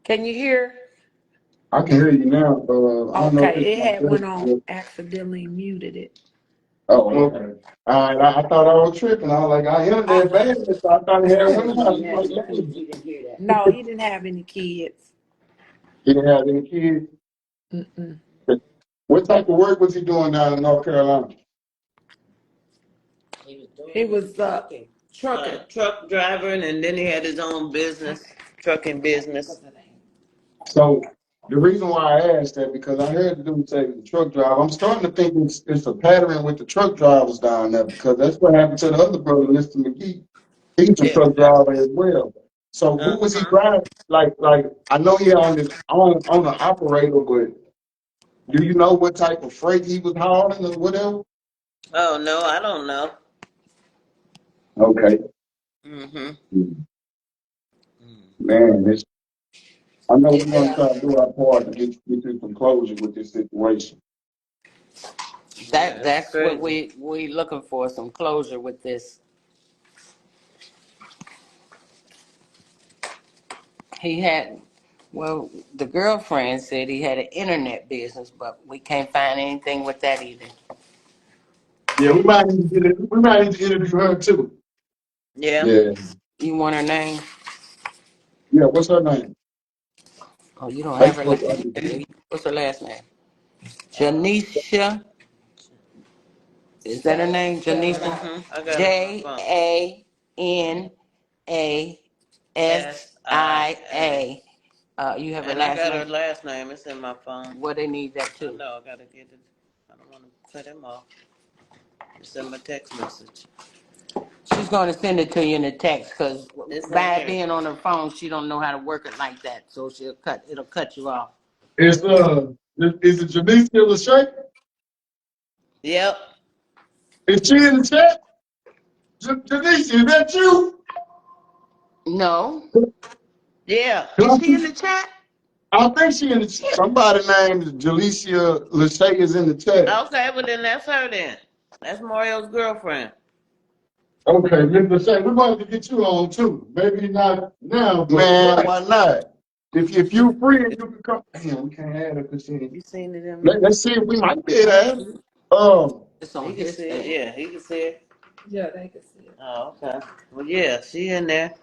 can you hear? I can hear you now. I don't know if Okay, it's it my had went on voice. accidentally muted it. Oh, okay. I thought I was tripping. I was like, I entered that bad, so I thought it had So went he out. didn't I'm have like, any kids. man, He didn't hear that. No, he didn't have any kids. he didn't have any kids. Mm-mm. What type of work was he doing down in North Carolina? He was doing. He was Trucking. Truck driver, and then he had his own business, trucking business. So the reason why I asked that because I heard the dude say the truck driver. I'm starting to think it's a pattern with the truck drivers down there because that's what happened to the other brother, Mr. McGee. He's a Yeah. truck driver as well. So who was he Uh-huh. driving? Like I know he on his on the operator, but do you know what type of freight he was hauling or whatever? Oh no, I don't know. Okay, Mm-hmm. man, I know we're gonna Yeah. try to do our part to get to some closure with this situation. Yeah, that's That's what crazy. we looking for, some closure with this. He had, well, the girlfriend said he had an internet business, but we can't find anything with that either. Yeah, we might need to we might need to interview her too. Yeah. Yeah, You want her name? yeah. What's her name? Oh, you don't have her Facebook. last name. What's her last name? Janisha. Is that her name? Janisha? Mm-hmm. I got it on my phone. Janassia. SIA. You have her And I last got her name? last name. It's in my phone. Well, they need that I too. know. I gotta get it. I don't want to cut him off. It's in my text message. She's going to send it to you in a text because It's in by here. being on her phone, she don't know how to work it like that. So it'll cut you off. Is is it Janice Lachey? Yep. Is she in the chat? Janice, is that you? No. Yeah. Is she in the chat? I think she in the chat. Somebody named Jalicia Lachey is in the chat. Okay, well then that's her then. That's Mario's girlfriend. Okay, Miss Lachey, we're going to get you on too. Maybe not now, but man, why not? If you're free and you can come, damn, we can't add her because she. You seen it in Let's see if we might be able to add her. It's He on can his see it. thing. Yeah, he can see it. Yeah, they can see it. Oh, okay. Well, yeah, she in there.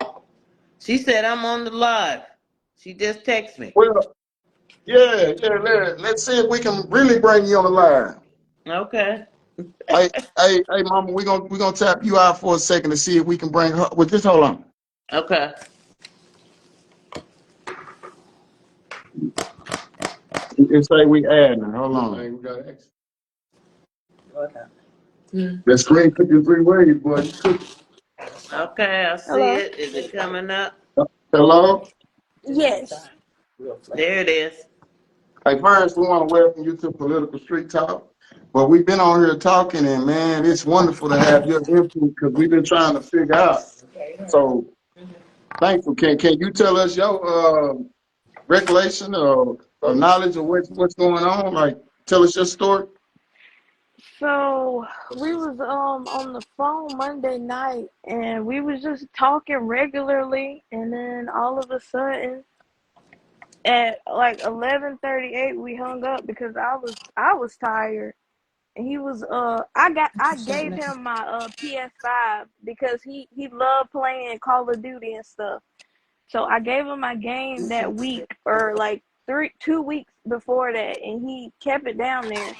She said I'm on the live. She just texted me. Well, yeah. Let's see if we can really bring you on the line. Okay. Hey, Mama, we gonna tap you out for a second to see if we can bring her. Well, just hold on. Okay. It say we adding her. Hold on. Hey, we got X. Okay. That screen cooking three ways, boy. You cooking. Okay, I see Hello. it. Is it coming up? Hello. Yes. There it is. Hey, first we want to welcome you to Political Street Talk. But we've been on here talking, and man, it's wonderful to have your input because we've been trying to figure out. So thankful. Can you tell us your recollection or knowledge of what's going on? Like, tell us your story. So we was on the phone Monday night and we was just talking regularly and then all of a sudden at like 11:38 we hung up because I was tired and he was I gave him my PS5 because he loved playing Call of Duty and stuff. So I gave him my game that week or like 2 weeks before that and he kept it down there.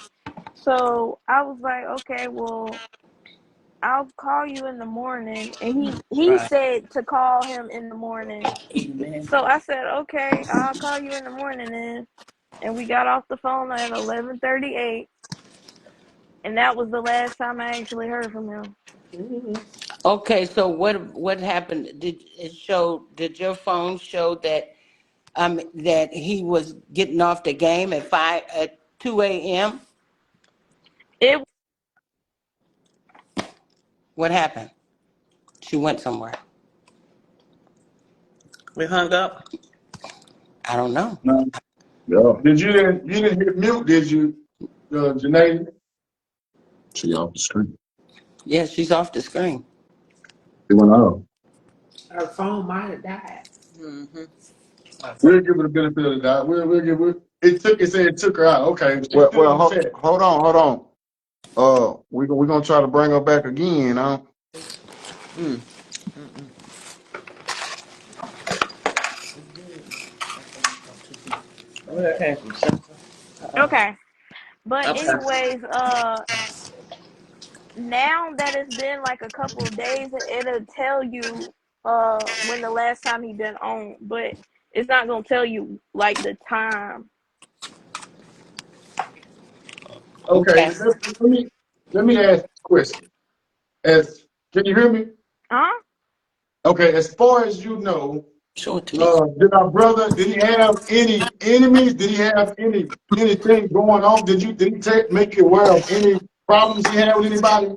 So I was like, okay, well, I'll call you in the morning. And he Right. said to call him in the morning. So I said, okay, I'll call you in the morning then. And we got off the phone at 11:38, and that was the last time I actually heard from him. Okay, so what happened? Did your phone show that he was getting off the game at 2 a.m.? It What happened? She went somewhere. We hung up. I don't know. No. Yeah. You didn't hit mute, did you, Janae? She off the screen. Yeah, she's off the screen. It went off. Her phone might have died. Mm-hmm. We'll give it a benefit of the doubt. We'll give it. It said it took her out. Okay. Well, hold on. We're gonna try to bring her back again, huh? Mm. Where that came from? okay. But Okay. anyways, now that it's been like a couple of days, it'll tell you when the last time he been on, but it's not gonna tell you like the time. Okay, Okay. let me ask a question. As can you hear me? Huh? Okay, as far as you know, Show it to me. did our brother did he have any enemies? Did he have anything going on? Did he make you aware of any problems he had with anybody?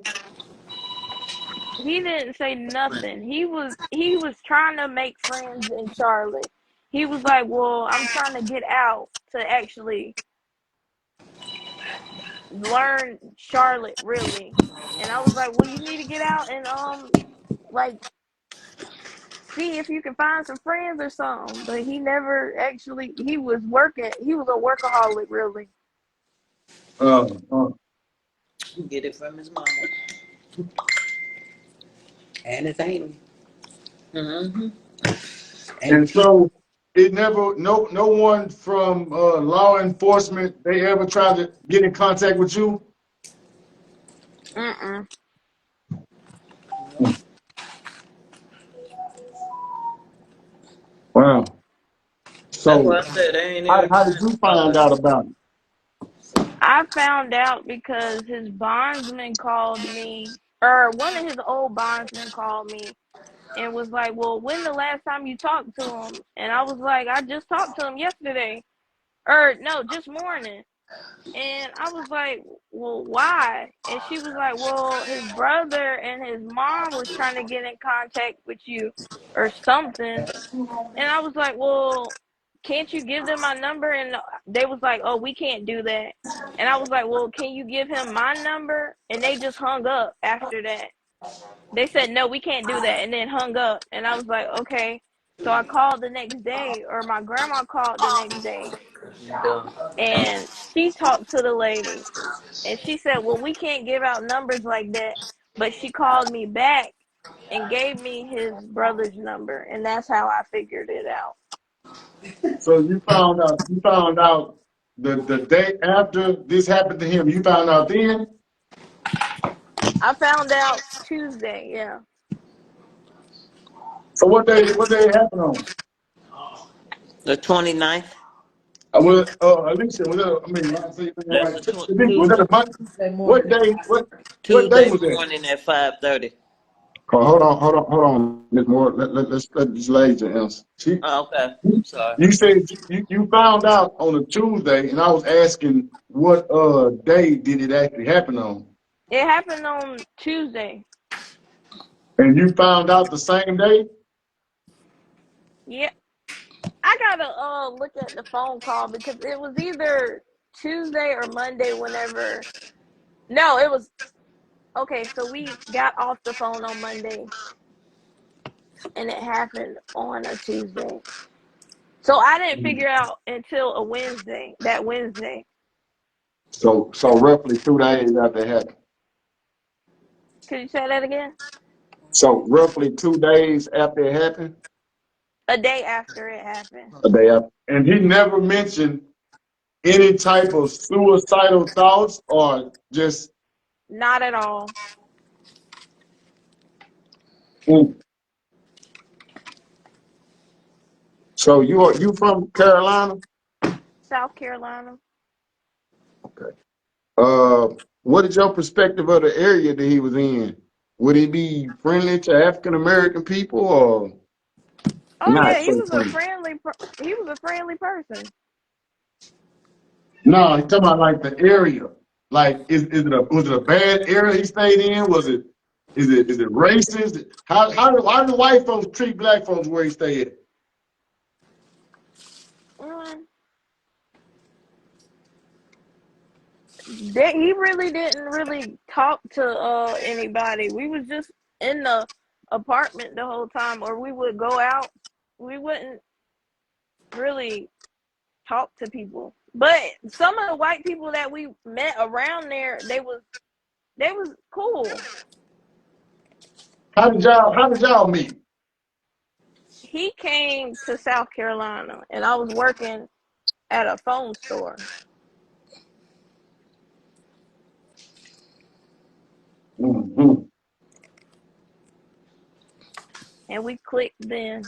He didn't say nothing. He was trying to make friends in Charlotte. He was like, "Well, I'm trying to get out to actually learn Charlotte really." And I was like, "Well, you need to get out and like see if you can find some friends or something." But he never actually. He was working. He was a workaholic really. Uh, uh, Get it from his mama. And it's ain't. Mm-hmm. and And so it never no one from law enforcement they ever tried to get in contact with you. Mm-mm. Wow. That's why So I said I ain't even how did trying to you find start. out about it? I found out because his bondsman called me, or one of his old bondsmen called me and was like, "Well, when the last time you talked to him?" And I was like, "I just talked to him yesterday, or no, just morning." And I was like, "Well, why?" And she was like, "Well, his brother and his mom was trying to get in contact with you or something." And I was like, "Well, can't you give them my number?" And they was like, "Oh, we can't do that." And I was like, "Well, can you give him my number?" And they just hung up after that. They said, "No, we can't do that," and then hung up. And I was like, "Okay." So I called the next day, or my grandma called the next day, Done. and she talked to the lady. And she said, "Well, we can't give out numbers like that." But she called me back and gave me his brother's number. And that's how I figured it out. So you found out the day after this happened to him. You found out then. I found out Tuesday, yeah. So what day it happened on? The 29th. Alicia, was that, I mean, I say That's like, a was that Tuesday. a Monday? Tuesday What morning. day? What day Tuesday was that? morning at 5:30. Oh, hold on, Miss Moore. Let's let this lady answer. Oh, okay. Sorry. You said you found out on a Tuesday, and I was asking what day did it actually happen on, It happened on Tuesday. and you found out the same day. Yeah. I gotta look at the phone call because it was either Tuesday or Monday whenever. No, it was okay, so we got off the phone on Monday and it happened on a Tuesday. So I didn't figure out until a Wednesday, that Wednesday. So roughly 2 days after it happened. Could you say that again? So roughly 2 days after it happened, A day after it happened. a day after, and he never mentioned any type of suicidal thoughts or just. Not at all. Mm. So you from Carolina? South Carolina. Okay. What is your perspective of the area that he was in? Would he be friendly to African American people or Oh not yeah, so friendly? he was a friendly person. No, he's talking about like the area. Like, was it a bad area he stayed in? Is it racist? How do white folks treat black folks where he stayed at? Mm, he really didn't really talk to anybody. We was just in the apartment the whole time, or we would go out. We wouldn't really talk to people. But some of the white people that we met around there, they was cool. How did y'all meet? He came to South Carolina, and I was working at a phone store. and we clicked then.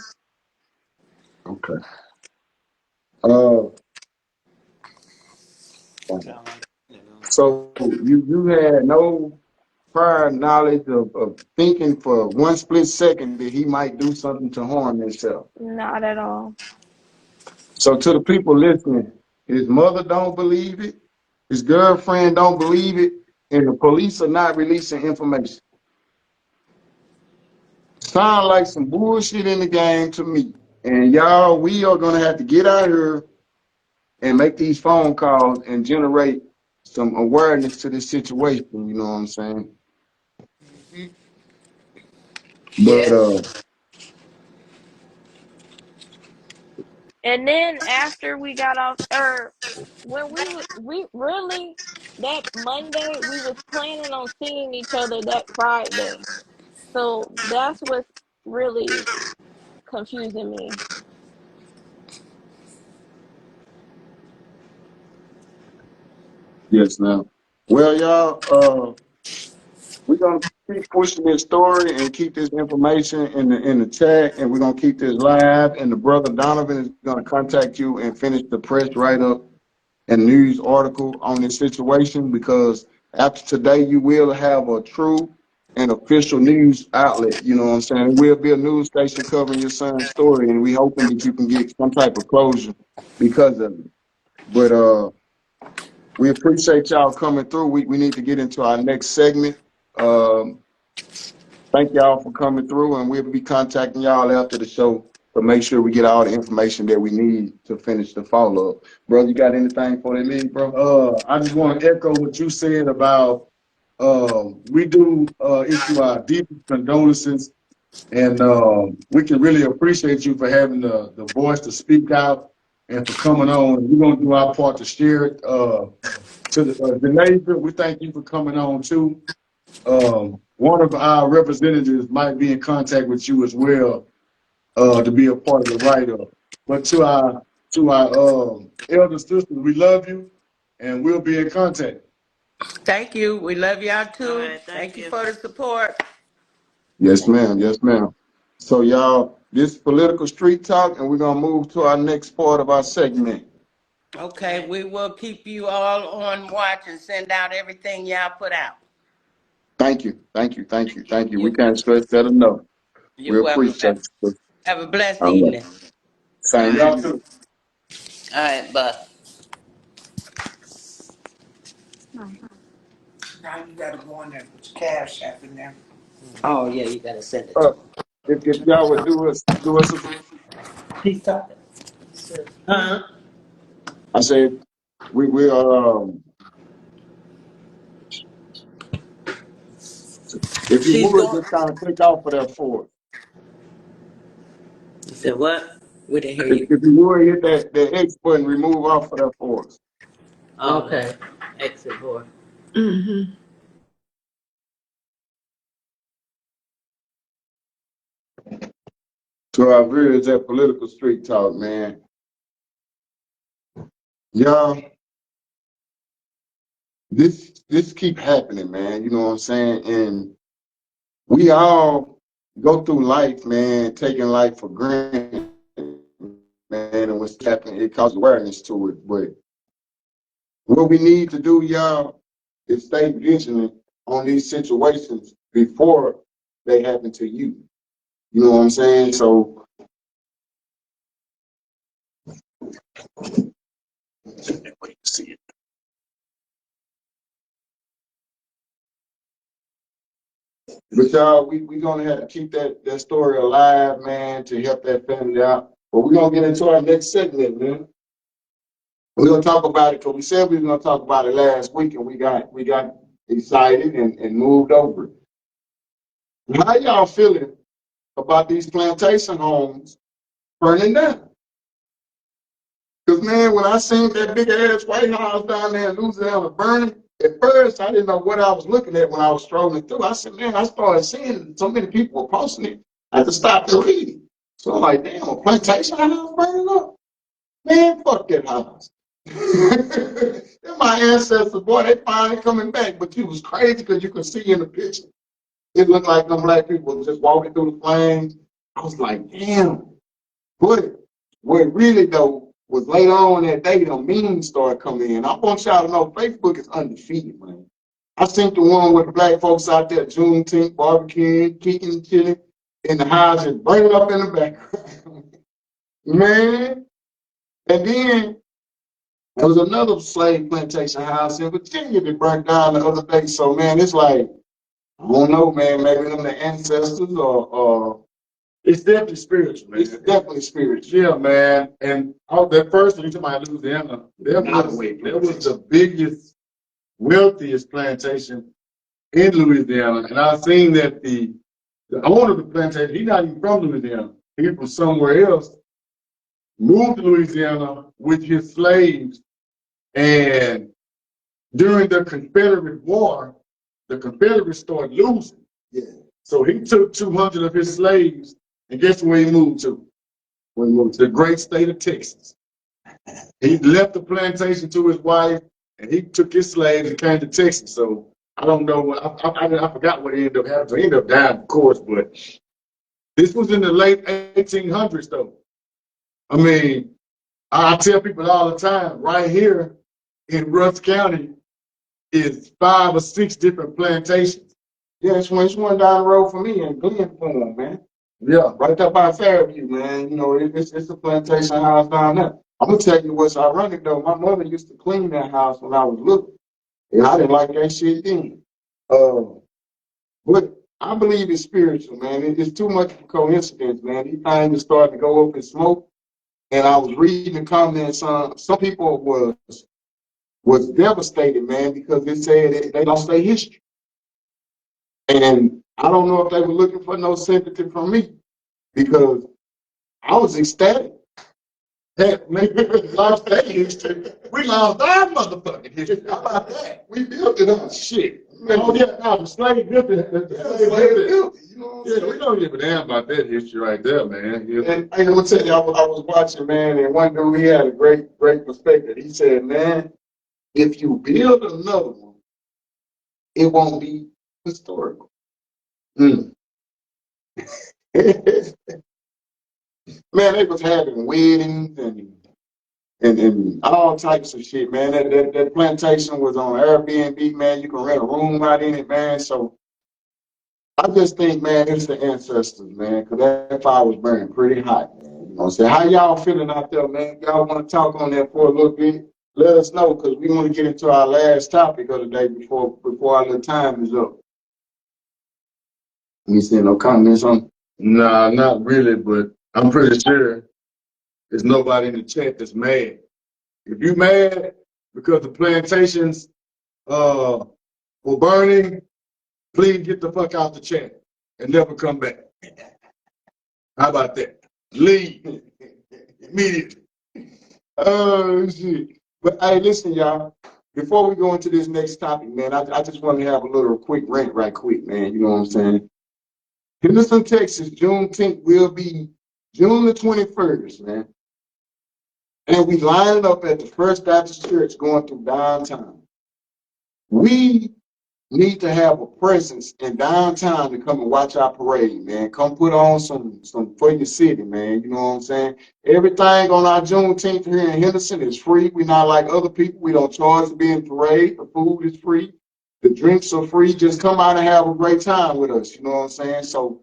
Okay. Uh, so you had no prior knowledge of thinking for one split second that he might do something to harm himself. Not at all. So to the people listening, his mother don't believe it, his girlfriend don't believe it, and the police are not releasing information. Sound like some bullshit in the game to me. And y'all, we are gonna have to get out here and make these phone calls and generate some awareness to this situation. You know what I'm saying? But Yeah. And then after we got off, or when we really that Monday we was planning on seeing each other that Friday. So that's what's really confusing me. yes, now. Well, y'all, we're gonna keep pushing this story and keep this information in the chat, and we're gonna keep this live. And the brother Donovan is gonna contact you and finish the press write up and news article on this situation, because after today you will have a true and official news outlet. You know what I'm saying? It will be a news station covering your son's story, and we hoping that you can get some type of closure because of it. But we appreciate y'all coming through. We need to get into our next segment. Um, Thank y'all for coming through, and we'll be contacting y'all after the show to make sure we get all the information that we need to finish the follow up. Bro, you got anything for that league, bro? I just want to echo what you said about we do issue our deepest condolences, and we can really appreciate you for having the voice to speak out and for coming on. We're gonna do our part to share it to the nation. We thank you for coming on too. One of our representatives might be in contact with you as well to be a part of the write-up. But to our elder sisters, we love you, and we'll be in contact. Thank you. We love y'all too. All right, Thank thank you you. for the support. Yes, ma'am. Yes, ma'am. So, y'all, this is political street talk, and we're gonna move to our next part of our segment. Okay, we will keep you all on watch and send out everything y'all put out. Thank you, thank you, thank you, thank you. We You, can't stress that enough. We you're welcome. appreciate you. Have a blessed All right. evening. All Same to right. Y'all you. too. All right, bye. Now you gotta go on there and put your cash app in there. Oh yeah, you gotta send it to Uh, if y'all would do us a, me. He's talking. Huh? I said we if you She's would going. just kind of click off of that for us. You said what? We didn't hear If you. you would hit that X button, remove off of that for us. Oh, Okay. the exit board. Mm-hmm. To our viewers at Political Street Talk, man. Y'all, this keep happening, man. You know what I'm saying? And we all go through life, man, taking life for granted, man, and what's happening, it causes awareness to it. But what we need to do, y'all, is stay vigilant on these situations before they happen to you. You know what I'm saying? So wait to see it. But y'all, we gonna have to keep that story alive, man, to help that family out. But we're gonna get into our next segment, man. We're gonna talk about it because we said we were gonna talk about it last week, and we got excited and moved over it. How y'all feeling about these plantation homes burning down? Because man, when I seen that big ass White House down there in Louisiana burning, at first I didn't know what I was looking at when I was strolling through. I said, man, I started seeing so many people were posting it. I had to stop and read it. So I'm like, damn, a plantation house burning up? Man, fuck that house. They're my ancestors, boy, they finally coming back. But it was crazy because you could see in the picture. It looked like them black people just walking through the flames. I was like, damn. But what really though was later on that day, the memes started coming in. I want y'all to know Facebook is undefeated, man. I seen the one with the black folks out there, Juneteenth, barbecuing, kicking, chilling in the house and burning up in the background. Man. And then there was another slave plantation house in Virginia that burnt down the other day. So man, it's like, I don't know, man, maybe them the ancestors or It's definitely spiritual, man. it's definitely spiritual. Yeah, man. And that first thing you talking about Louisiana, that was the biggest, wealthiest plantation in Louisiana. And I've seen that the owner of the plantation, he's not even from Louisiana. He's from somewhere else, moved to Louisiana with his slaves. And during the Confederate War, the Confederates started losing. Yeah. So he took 200 of his slaves, and guess where he moved to? He moved to the great state of Texas. He left the plantation to his wife, and he took his slaves and came to Texas. So I don't know. I forgot what he ended up having. So he ended up dying, of course, but this was in the late 1800s, though. I mean, I tell people all the time, right here in Russ County is 5 or 6 different plantations. Yeah, it's one down the road for me in Glenfarm, man. Yeah. Right up by Fairview, man. You know, it's a plantation house down there. I'm gonna tell you what's ironic though. My mother used to clean that house when I was little, and I didn't like that shit then. But I believe it's spiritual, man. It's too much of a coincidence, man. These things are starting to go up in smoke. And I was reading the comments. Some people was devastated, man, because they said they lost their history. And I don't know if they were looking for no sympathy from me because I was ecstatic. Heck, man, we lost that history. We lost our motherfucking history. How about that? We built it up. Shit. Oh, yeah, no, the slave guilty. You know what I'm Yeah, we don't give a damn about that history right there, man. Yeah. And I'm gonna tell you, I was watching, man, and one dude, he had a great perspective. He said, man, if you build another one, it won't be historical. Mm. Man, they was having weddings and all types of shit, man. That plantation was on Airbnb, man. You can rent a room out in it, man. So I just think, man, it's the ancestors, man, because that fire was burning pretty hot, man. You know what I'm saying? How y'all feeling out there, man? Y'all want to talk on that for a little bit? Let us know, because we want to get into our last topic of the day before our little time is up. You see no comments on? Nah, not really, but I'm pretty sure there's nobody in the chat that's mad. If you mad because the plantations were burning, please get the fuck out the chat and never come back. How about that? Leave immediately. Oh, shit. But hey, listen, y'all. Before we go into this next topic, man, I just want to have a little quick rant right quick, man. You know what I'm saying? Henderson, Texas, Juneteenth will be June the 21st, man. And we lined up at the First Baptist Church going through downtown. We need to have a presence in downtown to come and watch our parade, man. Come put on some for your city, man. You know what I'm saying? Everything on our Juneteenth here in Henderson is free. We're not like other people. We don't charge to be in parade. The food is free. The drinks are free. Just come out and have a great time with us. You know what I'm saying? So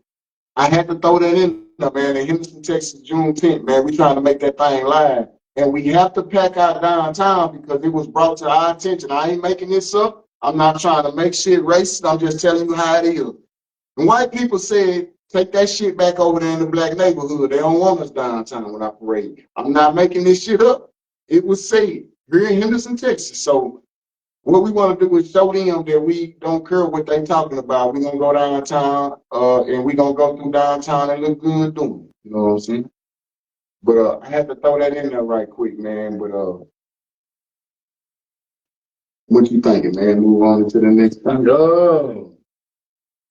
I had to throw that in there, man. In Henderson, Texas, Juneteenth, man. We trying to make that thing live. And we have to pack out downtown because it was brought to our attention. I ain't making this up. I'm not trying to make shit racist. I'm just telling you how it is. And white people said, take that shit back over there in the black neighborhood. They don't want us downtown when I parade. I'm not making this shit up. It was said here in Henderson, Texas. So what we want to do is show them that we don't care what they talking about. We're going to go downtown and we're going to go through downtown and look good doing it. You know what I'm saying? But I had to throw that in there right quick, man. But what you thinking, man? Move on to the next topic. Oh,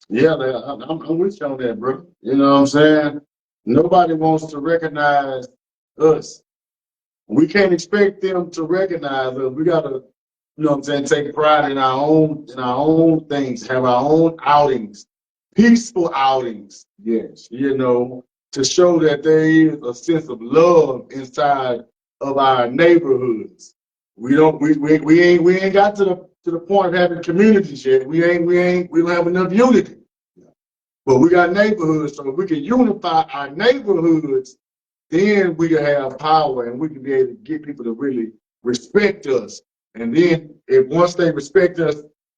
yeah, man, I'm with you on that, bro. You know what I'm saying? Nobody wants to recognize us. We can't expect them to recognize us. We gotta, you know what I'm saying, take pride in our own things, have our own outings, peaceful outings. Yes. You know, to show that there is a sense of love inside of our neighborhoods. We ain't got to the point of having communities yet. We don't have enough unity. But we got neighborhoods, so if we can unify our neighborhoods, then we can have power and we can be able to get people to really respect us. And then if once they respect us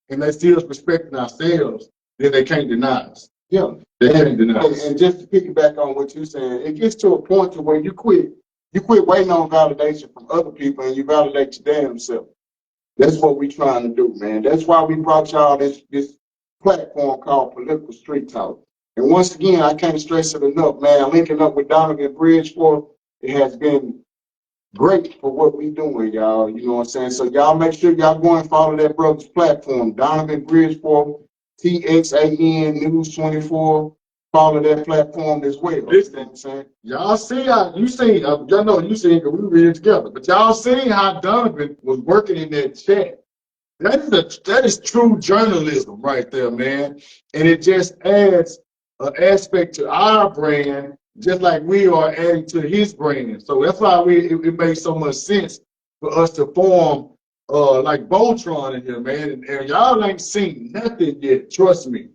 and they see us respecting ourselves, then they can't deny us. Yeah. They can't deny us. And just to piggyback on what you're saying, it gets to a point to where you quit waiting on validation from other people and you validate your damn self. That's what we're trying to do, man. That's why we brought y'all this platform called Political Street Talk. And once again, I can't stress it enough, man. Linking up with Donovan Bridgeport, it has been great for what we doing, y'all. You know what I'm saying? So y'all make sure y'all go and follow that brother's platform, Donovan Bridgeport, TXAN News 24. Follow that platform as well. Listen, you know what I'm saying? Y'all see how you seen, I know you seen because we read it together, but y'all seen how Donovan was working in that chat. That is true journalism right there, man. And it just adds an aspect to our brand, just like we are adding to his brand. So that's why it makes so much sense for us to form like Voltron in here, man. And y'all ain't seen nothing yet. Trust me.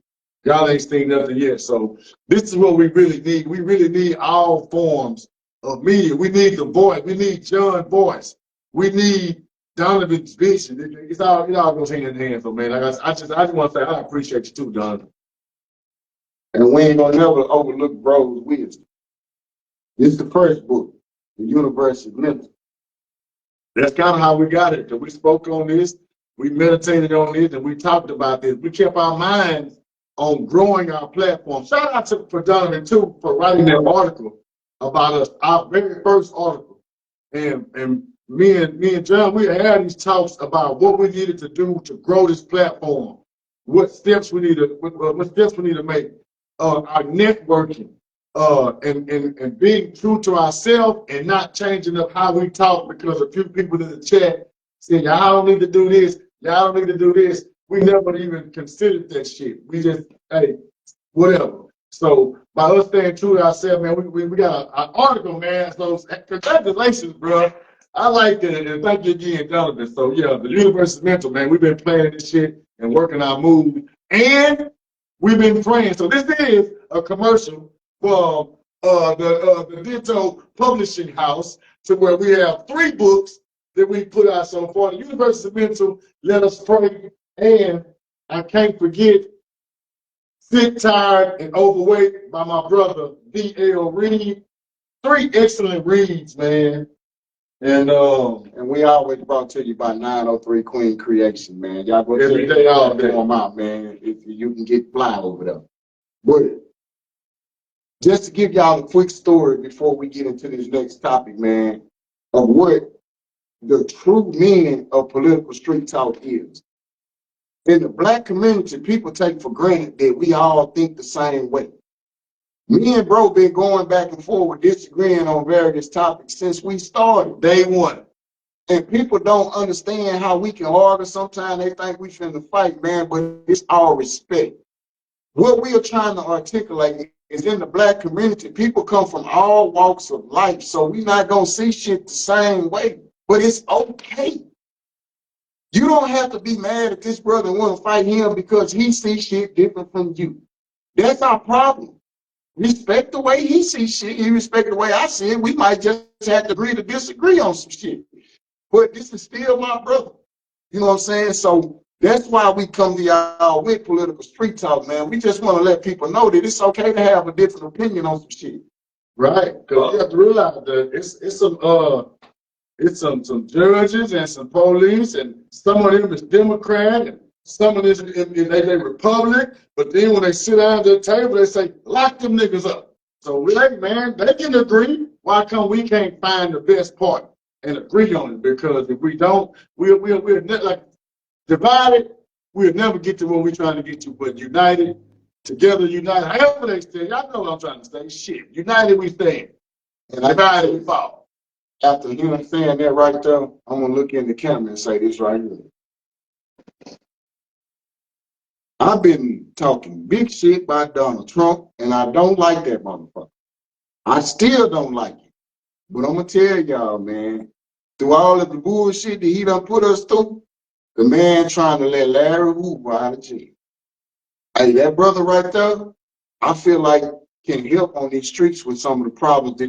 Y'all ain't seen nothing yet. So this is what we really need. We really need all forms of media. We need the voice. We need John's voice. We need Donovan's vision. It all goes hand in hand. So man, I just want to say I appreciate you too, Donovan. And we ain't gonna never overlook bro's wisdom. This is the first book, The Universe is Mental. That's kind of how we got it. We spoke on this, we meditated on this, and we talked about this. We kept our minds on growing our platform. Shout out for Donovan too for writing that article about us, our very first article. And me and John, we had these talks about what we needed to do to grow this platform, what steps we need to make, our networking, and being true to ourselves and not changing up how we talk because a few people in the chat said, y'all don't need to do this, y'all don't need to do this. We never even considered that shit. We just, hey, whatever. So by us staying true to ourselves, man, we got an article, man. So congratulations, bro. I like that, and thank you again, Donovan. So yeah, the universe is mental, man. We've been planning this shit and working our move, and we've been praying. So this is a commercial for the Ditto Publishing House, to where we have 3 books that we put out so far. The universe is mental. Let us pray, and I can't forget Sick, Tired, and Overweight by my brother, D.L. Reed. 3 excellent reads, man. And we always brought to you by 903 Queen Creation, man. Y'all go every check day, all day. them out, man. If you can get fly over there. But just to give y'all a quick story before we get into this next topic, man, of what the true meaning of political street talk is. In the Black community, people take for granted that we all think the same way. Me and bro been going back and forth disagreeing on various topics since we started, day one. And people don't understand how we can argue. Sometimes they think we finna fight, man, but it's all respect. What we are trying to articulate is in the Black community, people come from all walks of life, so we're not gonna see shit the same way, but it's okay. You don't have to be mad at this brother and want to fight him because he sees shit different from you. That's our problem. Respect the way he sees shit. He respect the way I see it. We might just have to agree to disagree on some shit. But this is still my brother. You know what I'm saying? So that's why we come to y'all with political street talk, man. We just want to let people know that it's okay to have a different opinion on some shit. Right, because you have to realize that it's some judges and some police, and some of them is Democrat, and some of this they Republic. But then when they sit down at the table, they say, lock them niggas up. So we like, man, they can agree. Why come we can't find the best part and agree on it? Because if we don't, we're like divided. We'll never get to where we're trying to get to. But united, together, united. However they stand, y'all know what I'm trying to say. Shit, united we stand, and divided we fall. After hearing saying that right there, I'm gonna look in the camera and say this right here. I've been talking big shit about Donald Trump, and I don't like that motherfucker. I still don't like it. But I'm going to tell y'all, man, through all of the bullshit that he done put us through, the man trying to let Larry Hoover out of jail. Hey, that brother right there, I feel like can help on these streets with some of the problems that